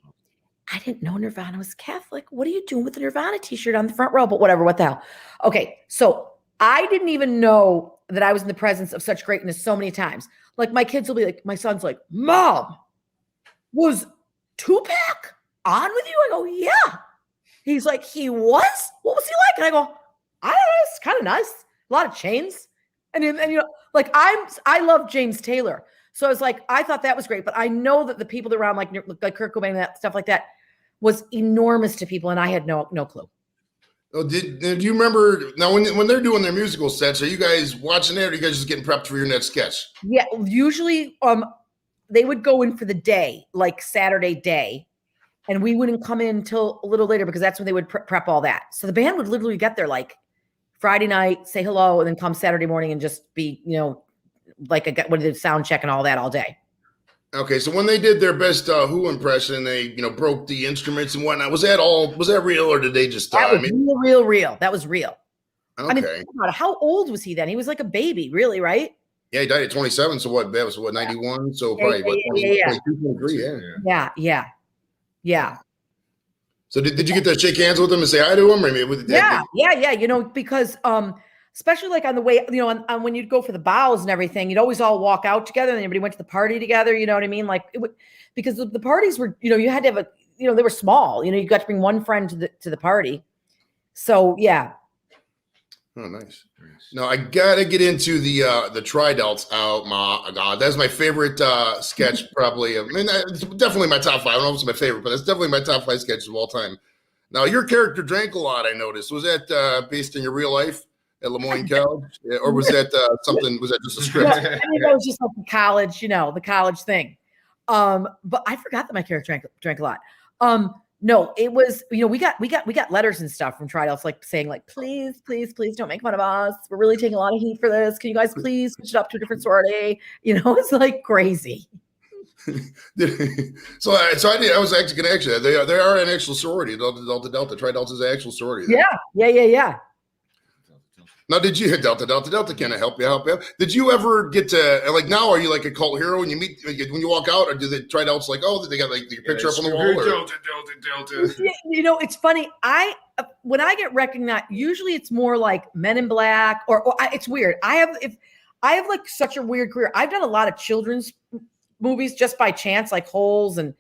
I didn't know Nirvana was Catholic. What are you doing with the Nirvana t-shirt on the front row? But whatever, what the hell? Okay, so I didn't even know that I was in the presence of such greatness so many times. Like my kids will be like, my son's like, Mom, was Tupac on with you? I go, yeah. He's like, he was? What was he like? And I go, I don't know. It's kind of nice. A lot of chains. And like I love James Taylor. So I was like, I thought that was great. But I know that the people around like Kurt Cobain and that stuff like that was enormous to people. And I had no clue. Oh, did you remember now when they're doing their musical sets? Are you guys watching it, or are you guys just getting prepped for your next sketch? Yeah, usually they would go in for the day, like Saturday day, and we wouldn't come in until a little later because that's when they would prep all that. So the band would literally get there like Friday night, say hello, and then come Saturday morning and just be, like when they did sound check and all that all day. Okay, so when they did their best Who impression, they broke the instruments and whatnot. Was that real, or did they just? That was real. That was real. Okay. I mean, think about it. How old was he then? He was like a baby, really, right? Yeah, he died at 27. So what? That was 91. So yeah, probably yeah. 22, 23. Yeah. So did you get to shake hands with him and say hi to him? Or maybe yeah. Because especially like on the way, on when you'd go for the bows and everything, you'd always all walk out together and everybody went to the party together. You know what I mean? Like because the parties were, you had to have they were small, you got to bring one friend to the party. So, yeah. Oh, nice. Now I got to get into the Tri-Delts. Oh my God. That's my favorite sketch probably. I mean, it's definitely my top 5. I don't know if it's my favorite, but it's definitely my top 5 sketches of all time. Now your character drank a lot, I noticed. Was that based in your real life? At Lemoyne College, or was that something? Was that just a script? I mean, that was just like the college, the college thing. But I forgot that my character drank a lot. No, it was, we got letters and stuff from Tri-Delts, like saying like, please don't make fun of us. We're really taking a lot of heat for this. Can you guys please switch it up to a different sorority? It's like crazy. So I was actually going to ask you that they are an actual sorority. Delta Tri-Delts is an actual sorority. Yeah. Now, did you Delta kind of help you out? Did you ever get to like now? Are you like a cult hero when you meet when you walk out, or do they Tri-Delts like they got like your picture up on the wall? Delta. It's funny. When I get recognized, usually it's more like Men in Black, or it's weird. I have like such a weird career. I've done a lot of children's movies just by chance, like Holes and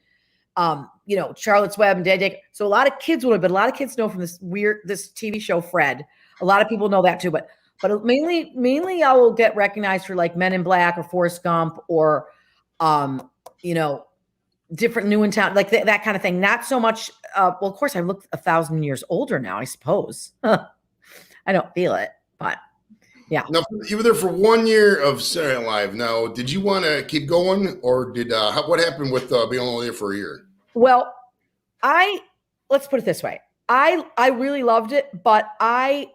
Charlotte's Web and Dead. So a lot of kids but a lot of kids know from this TV show Fred. A lot of people know that too, but mainly I will get recognized for like Men in Black or Forrest Gump or, different New in Town, like that kind of thing. Not so much. Well, of course I look 1,000 years older now, I suppose. I don't feel it, but yeah. Now, you were there for 1 year of Saturday Night Live. Now, did you want to keep going, or did what happened with being only there for a year? Well, let's put it this way. I really loved it, but I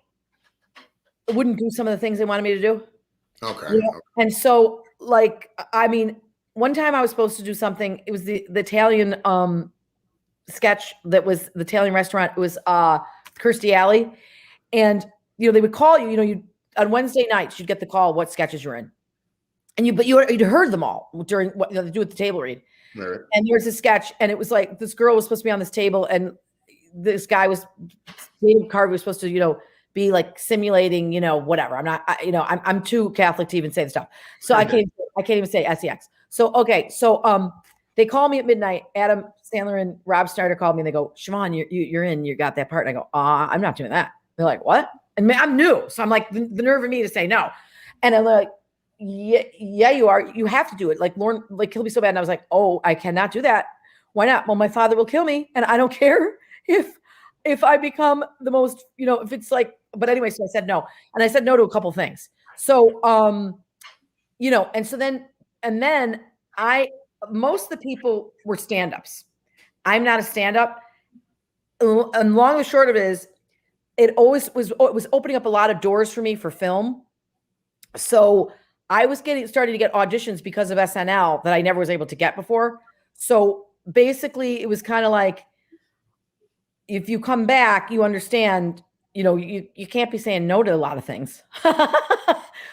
wouldn't do some of the things they wanted me to do. Okay. You know? And so, like, I mean, one time I was supposed to do something. It was the Italian sketch that was the Italian restaurant. It was Kirstie Alley. And, they would call you, you on Wednesday nights, you'd get the call what sketches you're in. And you'd heard them all during what they do at the table read. Right. And there's a sketch, and it was like this girl was supposed to be on this table, and this guy David Carvey was supposed to, be like simulating, whatever. I'm not, I'm too Catholic to even say the stuff. So I can't even say sex. So, okay. So, they call me at midnight. Adam Sandler and Rob Schneider called me, and they go, Siobhan, you're in, you got that part. And I go, I'm not doing that. They're like, what? And I'm new. So I'm like, the nerve of me to say no. And I'm like, yeah, you are. You have to do it. Like Lauren, like killed me so bad. And I was like, oh, I cannot do that. Why not? Well, my father will kill me. And I don't care if I become the most, if it's like, but anyway, so I said no. And I said no to a couple things. So, and so then most of the people were stand-ups. I'm not a stand-up. And long and short of it is, it was opening up a lot of doors for me for film. So I was starting to get auditions because of SNL that I never was able to get before. So basically it was kind of like, if you come back, you understand, you can't be saying no to a lot of things. So right.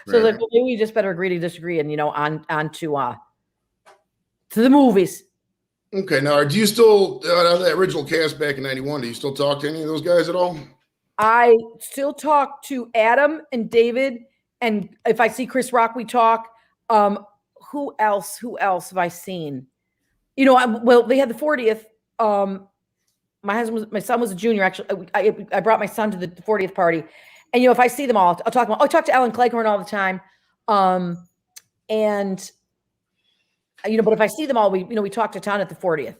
Like, well, maybe you just better agree to disagree and, on to the movies. Okay. Now, do you still, that original cast back in 91, do you still talk to any of those guys at all? I still talk to Adam and David. And if I see Chris Rock, we talk. Who else have I seen? Well, they had the 40th. My son was a junior. Actually, I brought my son to the 40th party. And, if I see them all, I'll talk to them. I talk to Ellen Cleghorn all the time. But if I see them all, we talked a ton at the 40th.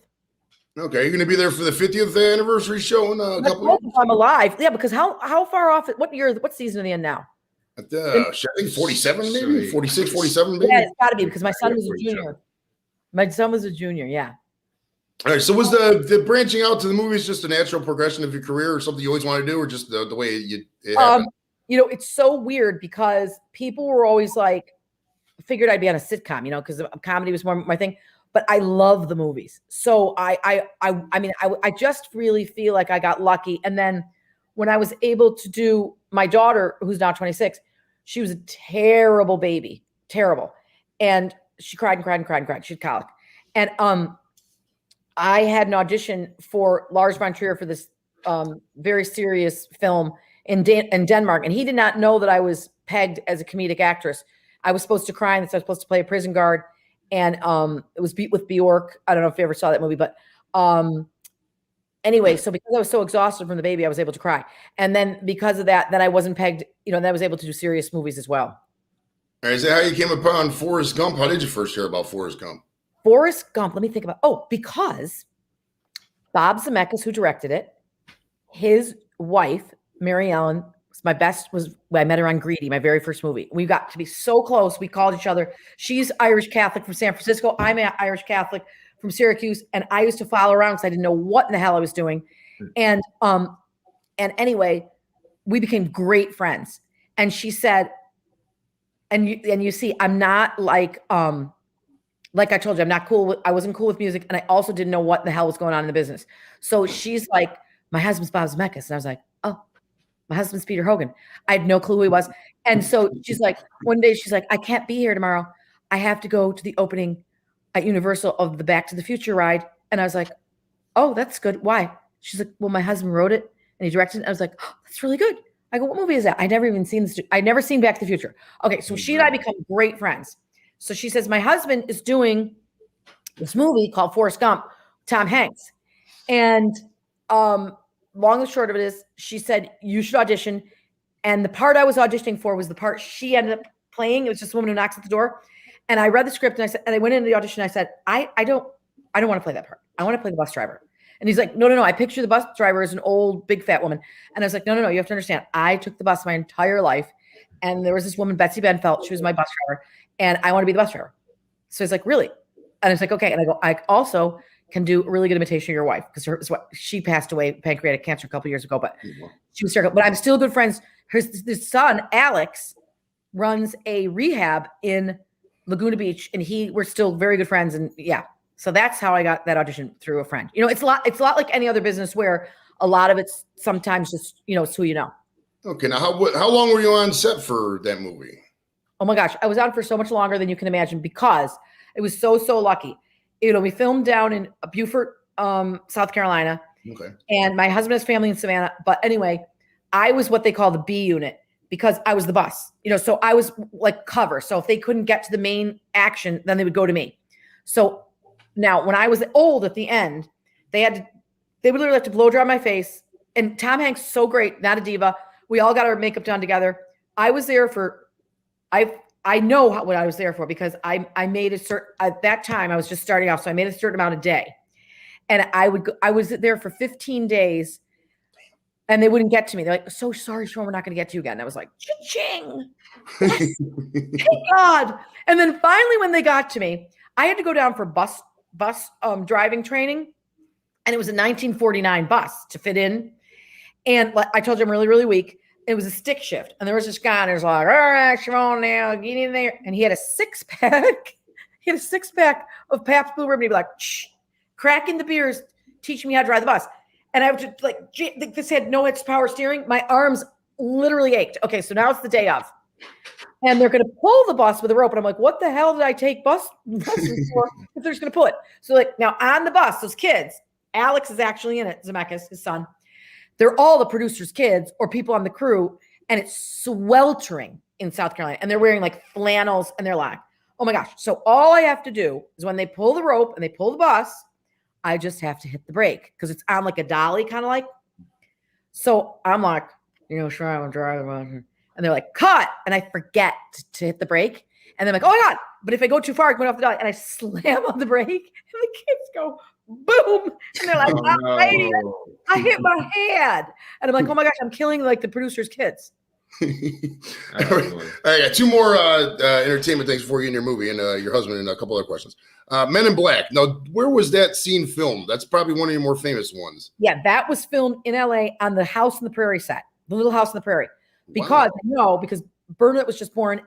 Okay, you're going to be there for the 50th anniversary show in a couple of weeks? I'm alive. Yeah, because how far off? What season are they in now? I think 47, maybe 46, 47, maybe. Yeah, it's got to be because my son was a junior. My son was a junior. Yeah. All right. So was the branching out to the movies just a natural progression of your career, or something you always wanted to do, or just the way it happened? It's so weird because people were always like, figured I'd be on a sitcom, because comedy was more my thing. But I love the movies. So I just really feel like I got lucky. And then when I was able to do my daughter, who's now 26, she was a terrible baby, terrible. And she cried and cried and cried and cried. She had colic. And I had an audition for Lars von Trier for this very serious film in Denmark. And he did not know that I was pegged as a comedic actress. I was supposed to cry, and so I was supposed to play a prison guard. And it was Beat with Bjork. I don't know if you ever saw that movie, but anyway, so because I was so exhausted from the baby, I was able to cry. And then because of that, then I wasn't pegged, then I was able to do serious movies as well. All right, is that how you came upon Forrest Gump? How did you first hear about Forrest Gump? Forrest Gump, let me think about, because Bob Zemeckis, who directed it, his wife, Mary Ellen, I met her on Greedy, my very first movie. We got to be so close. We called each other. She's Irish Catholic from San Francisco. I'm an Irish Catholic from Syracuse. And I used to follow around because I didn't know what in the hell I was doing. And anyway, we became great friends. And she said, and you see, I'm not like I told you, I'm not cool. I wasn't cool with music. And I also didn't know what the hell was going on in the business. So she's like, my husband's Bob Zemeckis. And I was like, oh, my husband's Peter Hogan. I had no clue who he was. And so she's like, one day she's like, I can't be here tomorrow. I have to go to the opening at Universal of the Back to the Future ride. And I was like, oh, that's good. Why? She's like, well, my husband wrote it and he directed it. I was like, oh, that's really good. I go, what movie is that? I'd never even seen this. I'd never seen Back to the Future. Okay. So she and I become great friends. So she says, my husband is doing this movie called Forrest Gump, Tom Hanks. And long and short of it is, she said, you should audition. And the part I was auditioning for was the part she ended up playing. It was just a woman who knocks at the door. And I read the script and I went into the audition. I said, I don't want to play that part. I want to play the bus driver. And he's like, no. I picture the bus driver as an old, big, fat woman. And I was like, no. You have to understand. I took the bus my entire life. And there was this woman, Betsy Benfelt. She was my bus driver. And I want to be the bus driver. So he's like, really? And it's like, okay. And I go, I also can do a really good imitation of your wife because she passed away pancreatic cancer a couple years ago, but she was terrible. But I'm still good friends. His son, Alex, runs a rehab in Laguna Beach, and we're still very good friends. And yeah, so that's how I got that audition, through a friend. It's a lot like any other business where a lot of it's sometimes just, it's who you know. Okay. Now, how long were you on set for that movie? Oh my gosh. I was on for so much longer than you can imagine because it was so lucky. We filmed down in Beaufort, South Carolina. Okay. And my husband has family in Savannah. But anyway, I was what they call the B unit because I was the bus, so I was like cover. So if they couldn't get to the main action, then they would go to me. So now when I was old at the end, they would literally have to blow dry my face. And Tom Hanks, so great, not a diva. We all got our makeup done together. I was there I know what I was there for because I made at that time I was just starting off. So I made a certain amount a day and I was there for 15 days and they wouldn't get to me. They're like, so sorry, Siobhan, we're not going to get to you again. And I was like, cha-ching. Thank God. And then finally, when they got to me, I had to go down for bus driving training. And it was a 1949 bus to fit in. And I told you I'm really, really weak. It was a stick shift. And there was this guy and he was like, all right, Siobhan, now get in there. And he had a 6-pack. He had a 6-pack of Pabst Blue Ribbon. He'd be like, shh, cracking the beers, teaching me how to drive the bus. And I would just this had no power steering. My arms literally ached. Okay, so now it's the day of. And they're going to pull the bus with a rope. And I'm like, what the hell did I take buses for if they're just going to pull it? So now on the bus, those kids, Alex is actually in it, Zemeckis, his son. They're all the producers' kids or people on the crew, and it's sweltering in South Carolina. And they're wearing flannels, and they're like, oh my gosh. So all I have to do is when they pull the rope and they pull the bus, I just have to hit the brake because it's on a dolly kind of like. So I'm like, sure, I'm driving. And they're like, cut. And I forget to hit the brake. And they're like, oh my God. But if I go too far, I go off the dolly and I slam on the brake and the kids go, boom. And they're like, I hit my head. And I'm like, oh my gosh, I'm killing the producer's kids. All right, I got two more entertainment things for you in your movie and your husband and a couple other questions. Men in Black. Now, where was that scene filmed? That's probably one of your more famous ones. Yeah, that was filmed in LA on the House on the Prairie set, the Little House on the Prairie. Because because Bernadette was just born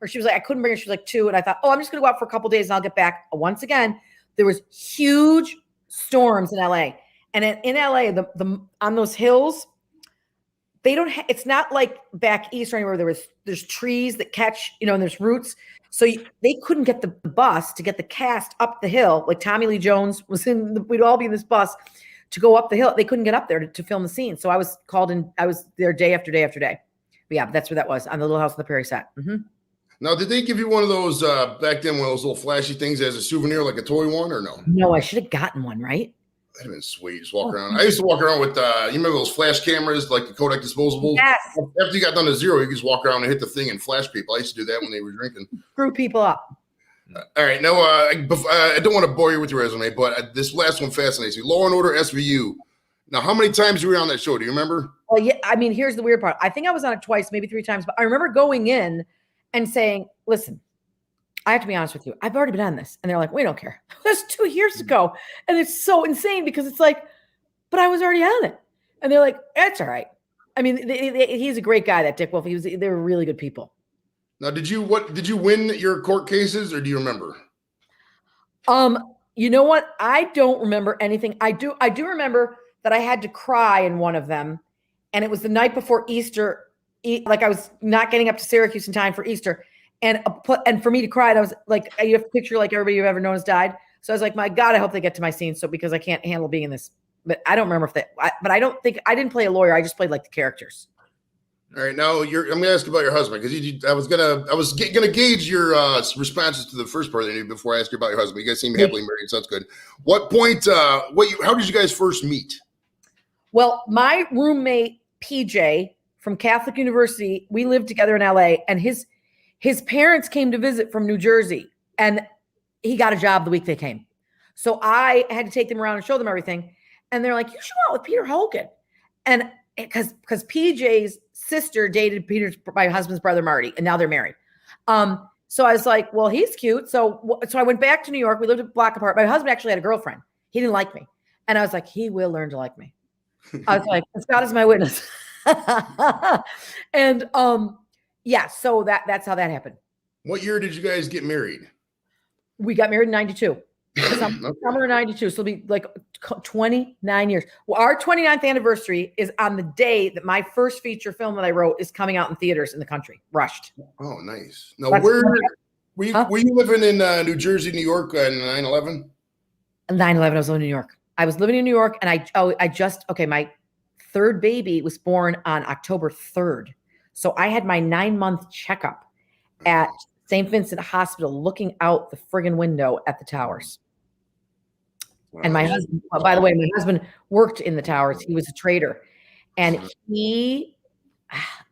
or she was like, I couldn't bring her. She was like 2. And I thought, I'm just going to go out for a couple of days and I'll get back. Once again, there was huge storms in LA. And in LA, the on those hills, they don't it's not like back east or anywhere there's trees that catch, and there's roots. So they couldn't get the bus to get the cast up the hill. Like Tommy Lee Jones was we'd all be in this bus to go up the hill. They couldn't get up there to film the scene. So I was called in. I was there day after day after day. But yeah, that's where that was on the Little House on the Prairie set. Mm-hmm. Now, did they give you one of those back then, one of those little flashy things as a souvenir, like a toy one, or no? No, I should have gotten one, right? That'd have been sweet. Just walk around. I used to walk around with, you remember those flash cameras, like the Kodak disposables? Yes. After you got down to 0, you could just walk around and hit the thing and flash people. I used to do that when they were drinking. Screw people up. All right. Now, I don't want to bore you with your resume, but this last one fascinates me. Law and Order SVU. Now, how many times were you on that show? Do you remember? Well, yeah. I mean, here's the weird part. I think I was on it twice, maybe 3 times. But I remember going in and saying, listen, I have to be honest with you. I've already been on this. And they're like, we don't care. That's 2 years ago. And it's so insane because it's like, but I was already on it. And they're like, that's all right. I mean, he's a great guy, that Dick Wolf. They were really good people. Now, did you win your court cases or do you remember? You know what? I don't remember anything. I do remember that I had to cry in one of them. And it was the night before Easter. Like I was not getting up to Syracuse in time for Easter. And for me to cry, I was like, you have to picture like everybody you've ever known has died. So I was like, my God, I hope they get to my scene. So because I can't handle being in this, but I don't remember but I don't think I didn't play a lawyer. I just played like the characters. All right. Now I'm going to ask about your husband because I was going to gauge your responses to the first part of the interview before I ask you about your husband. You guys seem happily married. So that's good. What point, how did you guys first meet? Well, my roommate, PJ from Catholic University, we lived together in LA, and his parents came to visit from New Jersey, and he got a job the week they came. So I had to take them around and show them everything. And they're like, you should go out with Peter Hogan. And because PJ's sister dated my husband's brother, Marty, and now they're married. So I was like, well, he's cute. So I went back to New York. We lived a block apart. My husband actually had a girlfriend. He didn't like me. And I was like, he will learn to like me. I was like, God is my witness. And yeah, so that's how that happened. What year did you guys get married? We got married in 92. Summer of 92. So it'll be like 29 years. Well, our 29th anniversary is on the day that my first feature film that I wrote is coming out in theaters in the country. Rushed. Oh, nice. Now, where were you living in New Jersey, New York on 9/11? 9/11, I was living in New York. I was living in New York, and my third baby was born on October 3rd. So I had my 9-month checkup at St. Vincent Hospital looking out the friggin' window at the towers. Wow. And my husband, by the way, my husband worked in the towers. He was a trader. And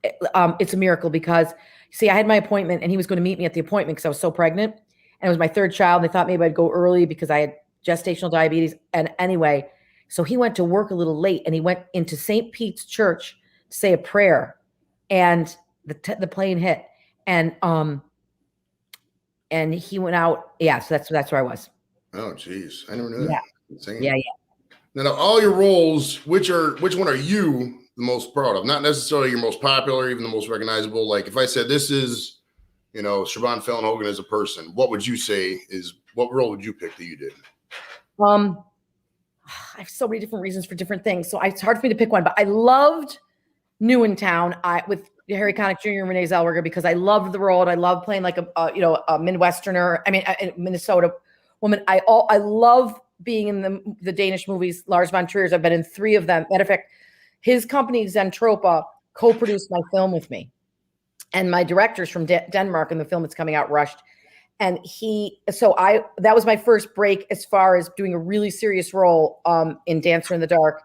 it's a miracle because, see, I had my appointment and he was going to meet me at the appointment because I was so pregnant. And it was my third child. They thought maybe I'd go early because I had gestational diabetes. And anyway, so he went to work a little late and he went into St. Pete's Church to say a prayer. And the plane hit. And he went out. Yeah, so that's where I was. Oh, geez. I never knew that. Yeah. Now, all your roles, which one are you the most proud of? Not necessarily your most popular, even the most recognizable. Like if I said this is, Siobhan Fallon Hogan as a person, what would you say what role would you pick that you did? I have so many different reasons for different things. So it's hard for me to pick one, but I loved New in Town with Harry Connick Jr. and Renee Zellweger because I loved the role and I loved playing like a Midwesterner. I mean, a Minnesota woman. I love being in the Danish movies. Lars von Trier's. I've been in 3 of them. Matter of fact, his company Zentropa co-produced my film with me, and my director's from Denmark, and the film that's coming out Rushed. And that was my first break as far as doing a really serious role in Dancer in the Dark.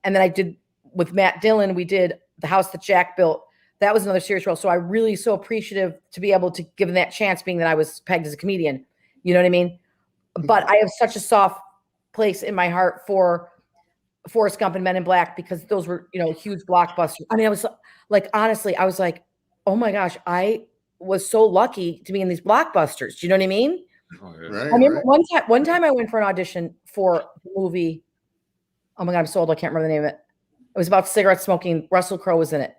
And then I did with Matt Dillon. We did The House That Jack Built. That was another serious role. So I really so appreciative to be able to give them that chance, being that I was pegged as a comedian. You know what I mean? But I have such a soft place in my heart for Forrest Gump and Men in Black because those were, huge blockbusters. I mean, I was like, honestly, I was like, oh my gosh, I was so lucky to be in these blockbusters. Do you know what I mean? Oh, yeah. Right, I remember one time I went for an audition for the movie. Oh my God, I'm so old. I can't remember the name of it. It was about cigarette smoking. Russell Crowe was in it.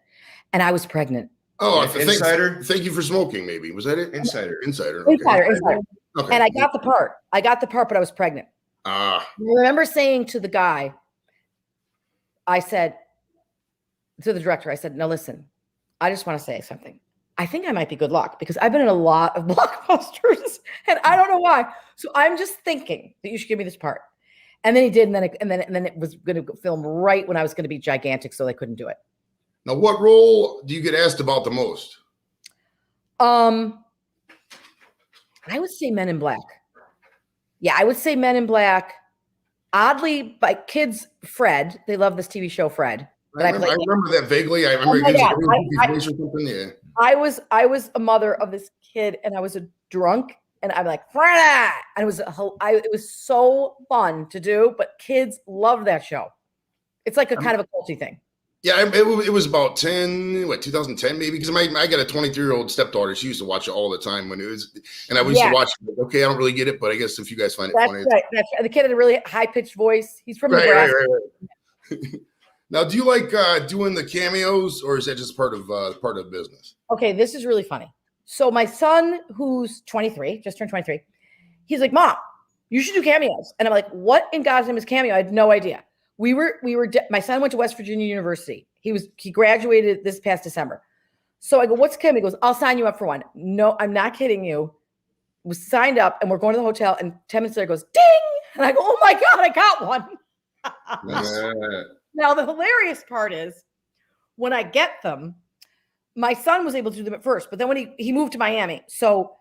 And I was pregnant. Oh, Insider. Thank you for smoking. Maybe was that it? Insider. Okay. Insider. Okay. And I got the part. But I was pregnant. I remember saying to the guy, I said to the director, I said, "No, listen, I just want to say something. I think I might be good luck because I've been in a lot of blockbusters, and I don't know why. So I'm just thinking that you should give me this part." And then he did, and then it was going to film right when I was going to be gigantic, so they couldn't do it. Now, what role do you get asked about the most? I would say Men in Black. Yeah, I would say Men in Black. Oddly, by kids, Fred. They love this TV show, Fred. I remember that vaguely. I remember voice or something. Yeah. I was a mother of this kid, and I was a drunk, and I'm like, Fred! And it was so fun to do, but kids love that show. It's like a kind of a culty thing. Yeah, it was about 2010 maybe, because I got a 23-year-old stepdaughter. She used to watch it all the time when it was, and I used to watch it. Okay, I don't really get it, but I guess if you guys find it funny. Right. The kid had a really high-pitched voice. He's from Nebraska. Right. Now, do you like doing the cameos, or is that just part of business? Okay, this is really funny. So my son, who's 23, just turned 23, he's like, "Mom, you should do cameos." And I'm like, "What in God's name is cameo?" I had no idea. My son went to West Virginia University. He graduated this past December. So I go, "What's cameo?" He goes, "I'll sign you up for one." No, I'm not kidding you. We signed up and we're going to the hotel, and 10 minutes later goes, ding. And I go, "Oh my God, I got one." Now, the hilarious part is when I get them, my son was able to do them at first, but then when he moved to Miami. So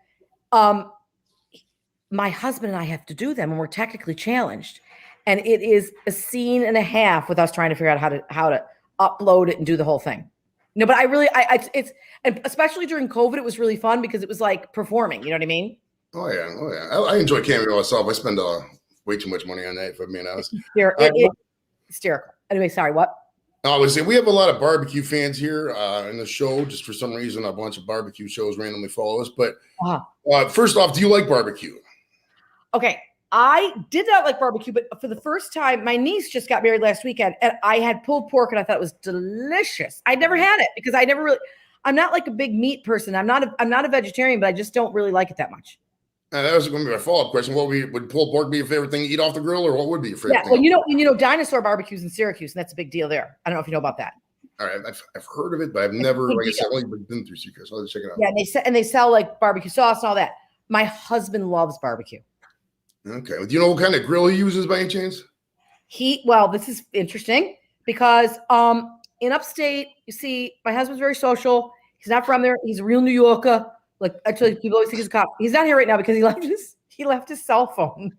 my husband and I have to do them, and we're technically challenged. And it is a scene and a half with us trying to figure out how to upload it and do the whole thing. No, but and especially during COVID, it was really fun because it was like performing. You know what I mean? Oh yeah. I enjoy cameo myself. I spend way too much money on that, if I'm being honest. hysterical. Anyway, sorry, what? I would say we have a lot of barbecue fans here in the show. Just for some reason, a bunch of barbecue shows randomly follow us. But first off, do you like barbecue? Okay. I did not like barbecue, but for the first time, my niece just got married last weekend, and I had pulled pork, and I thought it was delicious. I'd never had it because I'm not like a big meat person. I'm not a vegetarian, but I just don't really like it that much. That was going to be my follow-up question. Would pulled pork be your favorite thing to eat off the grill, or what would be your favorite thing? Well, you know, Dinosaur Barbecue's in Syracuse, and that's a big deal there. I don't know if you know about that. All right, I've heard of it, but I've never, like I said, I've only been through Syracuse. I'll have to check it out. Yeah, and they sell like barbecue sauce and all that. My husband loves barbecue. Okay. Do you know what kind of grill he uses by any chance? This is interesting because in upstate, you see, my husband's very social. He's not from there. He's a real New Yorker. Like, actually, people always think he's a cop. He's not here right now because he left his cell phone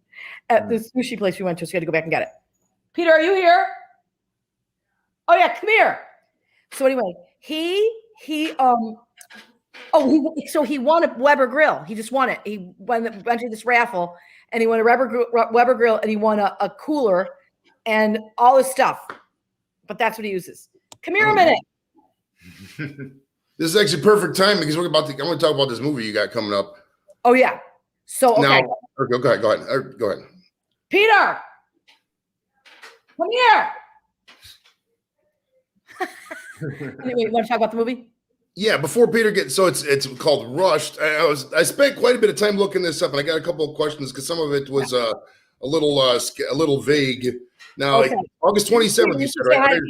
at the sushi place we went to, so he had to go back and get it. Peter, are you here? Oh yeah, come here. So anyway, he won a Weber grill. He just won it. He entered this raffle, and he won a Weber grill, and he won a cooler and all his stuff. But that's what he uses. Come here a minute. This is actually perfect time because I'm going to talk about this movie you got coming up. Oh yeah. So okay. Now, go ahead. Peter, come here. Anyway, you want to talk about the movie? Yeah, before Peter gets it's called Rushed. I spent quite a bit of time looking this up, and I got a couple of questions because some of it was a little vague. Now, okay. like August 27th, you said, right?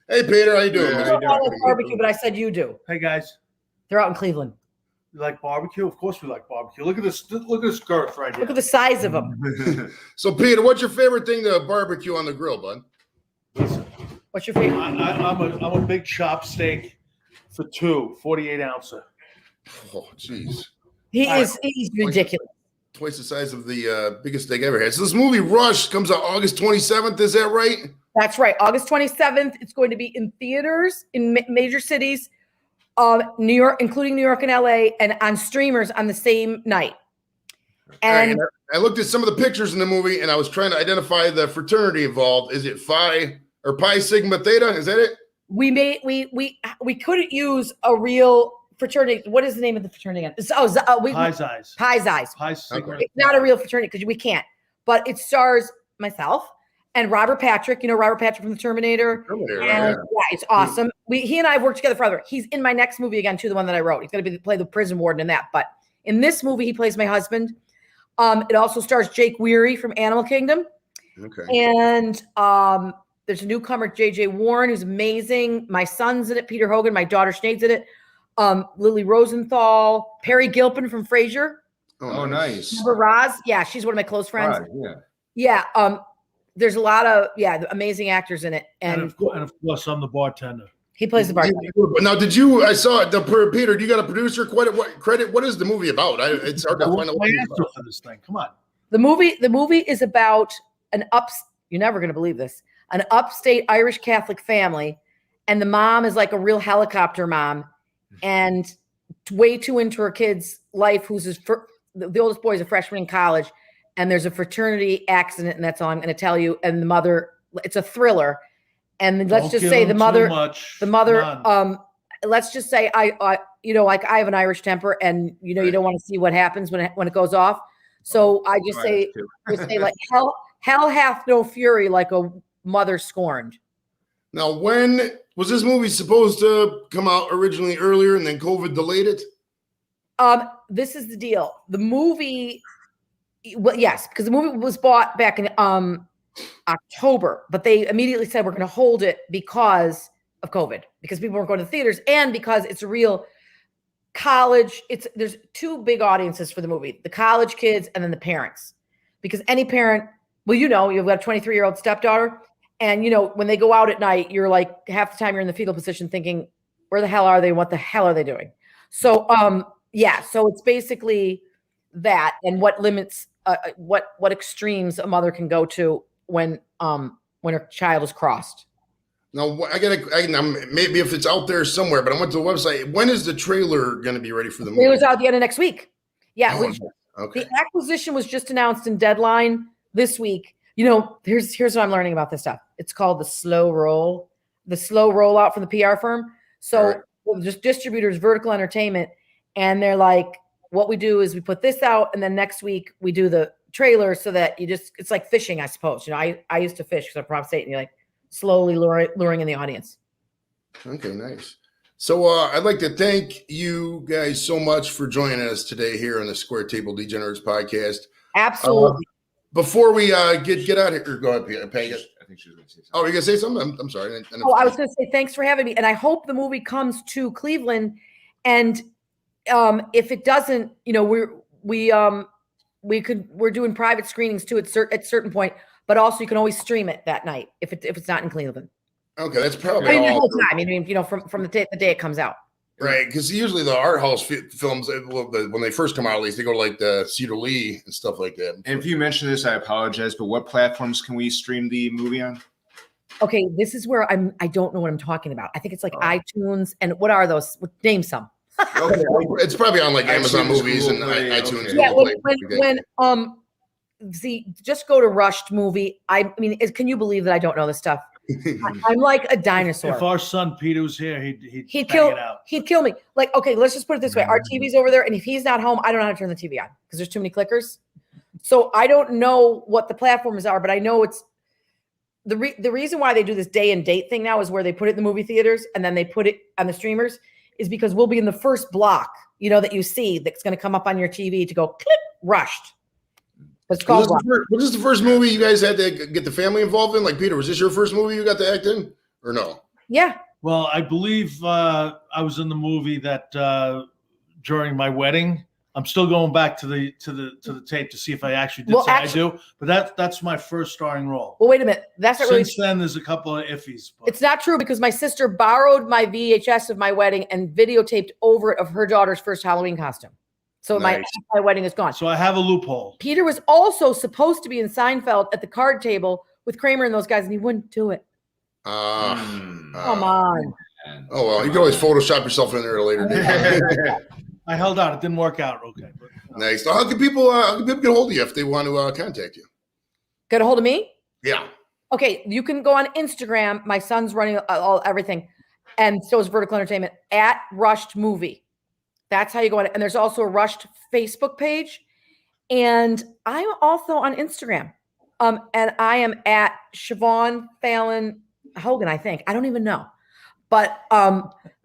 Hey, Peter, how you doing? I don't like barbecue, but I said you do. Hey guys, they're out in Cleveland. You like barbecue? Of course we like barbecue. Look at this. Look at this girth right here. Look at the size of them. So, Peter, what's your favorite thing to barbecue on the grill, bud? What's your favorite? I'm a big chop steak for 48 ouncer. Oh, jeez. He's ridiculous. Twice the size of the biggest steak I ever had. So this movie Rush comes out August 27th. Is that right? That's right. August 27th. It's going to be in theaters in major cities, New York, including New York and LA, and on streamers on the same night. And I looked at some of the pictures in the movie, and I was trying to identify the fraternity involved. Is it Phi or Pi Sigma Theta? Is that it? We couldn't use a real fraternity. What is the name of the fraternity again? Pi's Eyes. Pi's Eyes. Pi Sigma. It's not a real fraternity because we can't. But it stars myself and Robert Patrick. You know Robert Patrick from the Terminator. Yeah, it's awesome. He and I have worked together forever. He's in my next movie again too, the one that I wrote. He's going to play the prison warden in that. But in this movie, he plays my husband. It also stars Jake Weary from Animal Kingdom. Okay. And there's a newcomer, JJ Warren, who's amazing. My son's in it, Peter Hogan. My daughter Sinead's in it. Lily Rosenthal, Perry Gilpin from Frasier. Oh, nice. Remember Roz? Yeah, she's one of my close friends. Right, yeah. Yeah. There's a lot of amazing actors in it. And of course, I'm the bartender. He plays the bartender. Now, I saw Peter, do you got a producer credit? What is the movie about? It's hard to find out what answer for this thing. Come on. The movie is about you're never going to believe this, an upstate Irish Catholic family. And the mom is like a real helicopter mom and way too into her kid's life, the oldest boy is a freshman in college. And there's a fraternity accident, and that's all I'm going to tell you. And the mother, it's a thriller. And let's just say the mother, let's just say I have an Irish temper, and you don't want to see what happens when it goes off. So I just say like hell hath no fury like a mother scorned. Now, when was this movie supposed to come out originally earlier, and then COVID delayed it? This is the deal. The movie. Well, yes, because the movie was bought back in October, but they immediately said we're going to hold it because of COVID, because people weren't going to the theaters, and because it's a real college. There's two big audiences for the movie: the college kids and then the parents. Because any parent, you've got a 23-year-old stepdaughter, and when they go out at night, you're like half the time you're in the fetal position thinking, where the hell are they? What the hell are they doing? So, so it's basically that, and what limits. What extremes a mother can go to when her child is crossed. Now maybe if it's out there somewhere, but I went to the website. When is the trailer going to be ready for the movie? It was out at the end of next week. Yeah. Okay. The acquisition was just announced in Deadline this week. Here's what I'm learning about this stuff. It's called the slow rollout from the PR firm. So just distributors, Vertical Entertainment, and they're like, what we do is we put this out, and then next week we do the trailer so that it's like fishing, I suppose. I used to fish because I'm from state, and you're like slowly luring in the audience. Okay, nice. So I'd like to thank you guys so much for joining us today here on the Square Table Degenerates podcast. Absolutely. Before we get out of here, go ahead, Peggy. I think she was going to say something. Oh, you gonna say something? I'm sorry. I was going to say thanks for having me, and I hope the movie comes to Cleveland. And if it doesn't, we're doing private screenings too at certain point, but also you can always stream it that night if it's not in Cleveland. Okay, that's probably the whole time. From the day it comes out. Right, because usually the art house films, when they first come out, at least they go to like the Cedar Lee and stuff like that. And if you mentioned this, I apologize, but what platforms can we stream the movie on? Okay, this is where I don't know what I'm talking about. I think it's like iTunes, and what are those? Name some. Okay. It's probably on like Amazon Movies and iTunes. Okay. Yeah, see, just go to Rushed Movie. I mean, can you believe that I don't know this stuff? I'm like a dinosaur. If our son Peter was here, he'd kill me. Like, okay, let's just put it this way. Our TV's over there, and if he's not home, I don't know how to turn the TV on because there's too many clickers. So I don't know what the platforms are, but I know it's the reason why they do this day and date thing now is where they put it in the movie theaters and then they put it on the streamers is because we'll be in the first block, that you see that's going to come up on your TV to go click Rushed. It's called was this the first movie you guys had to get the family involved in? Like, Peter, was this your first movie you got to act in or no? Yeah. Well, I believe I was in the movie that during my wedding. I'm still going back to the tape to see if I actually did I do. But that's my first starring role. Well, wait a minute. That's not Since then, there's a couple of iffies. But. It's not true because my sister borrowed my VHS of my wedding and videotaped over it of her daughter's first Halloween costume. So my wedding is gone. So I have a loophole. Peter was also supposed to be in Seinfeld at the card table with Kramer and those guys, and he wouldn't do it. Come on. Oh, well, you can always Photoshop yourself in there later. I held out. It didn't work out. Okay. Nice. So how can people get a hold of you if they want to contact you? Get a hold of me? Yeah. Okay. You can go on Instagram. My son's running everything. And so is Vertical Entertainment at Rushed Movie. That's how you go on it. And there's also a Rushed Facebook page. And I'm also on Instagram. And I am at Siobhan Fallon Hogan, I think. I don't even know. But I'm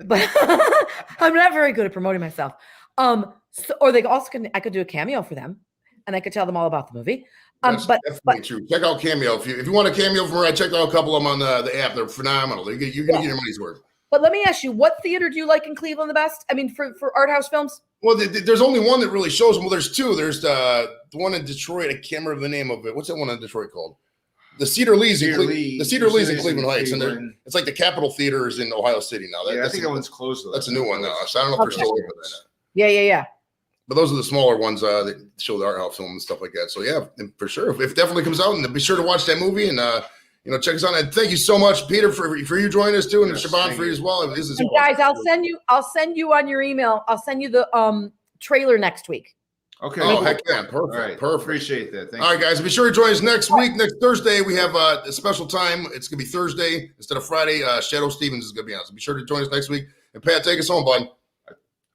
not very good at promoting myself. Or they also I could do a cameo for them, and I could tell them all about the movie. That's definitely true. Check out Cameo if you want a cameo from her. I checked out a couple of them on the app. They're phenomenal. You're gonna get your money's worth. But let me ask you, what theater do you like in Cleveland the best? I mean, for art house films. Well, there's only one that really shows them. Well, there's two. There's the one in Detroit. I can't remember the name of it. What's that one in Detroit called? The Cedar Lee's in Cleveland Heights, and it's like the Capitol Theater is in Ohio City now. I think that one's closed. That's a new one now. So I don't know if they're still open. Yeah. But those are the smaller ones that show the art house film and stuff like that. So yeah, for sure, if it definitely comes out, and be sure to watch that movie and check us out. And thank you so much, Peter, for you joining us too, and Siobhan for you as well. This is guys, I'll send you on your email. I'll send you the trailer next week. Okay. Oh, heck yeah. Perfect. Right. Perfect. Appreciate that. Thank All right, guys. Be sure to join us next week. Next Thursday, we have a special time. It's going to be Thursday instead of Friday. Shadow Stevens is going to be on. So be sure to join us next week. And Pat, take us home, bud.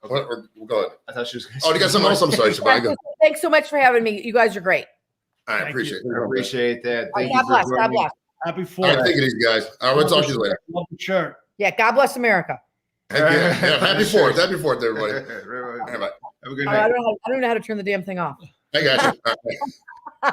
Okay. We'll go ahead. I thought she was going to say you got something else? I'm sorry, Siobhan. Thanks so much for having me. You guys are great. I appreciate it. I appreciate that. Thank you. God bless. Happy 4th. All right, take it easy, guys. All right, we'll talk to you later. Love the shirt. Yeah, God bless America. Yeah, happy 4th. Happy 4th, everybody. Have a good night. I don't know how to turn the damn thing off. I got you.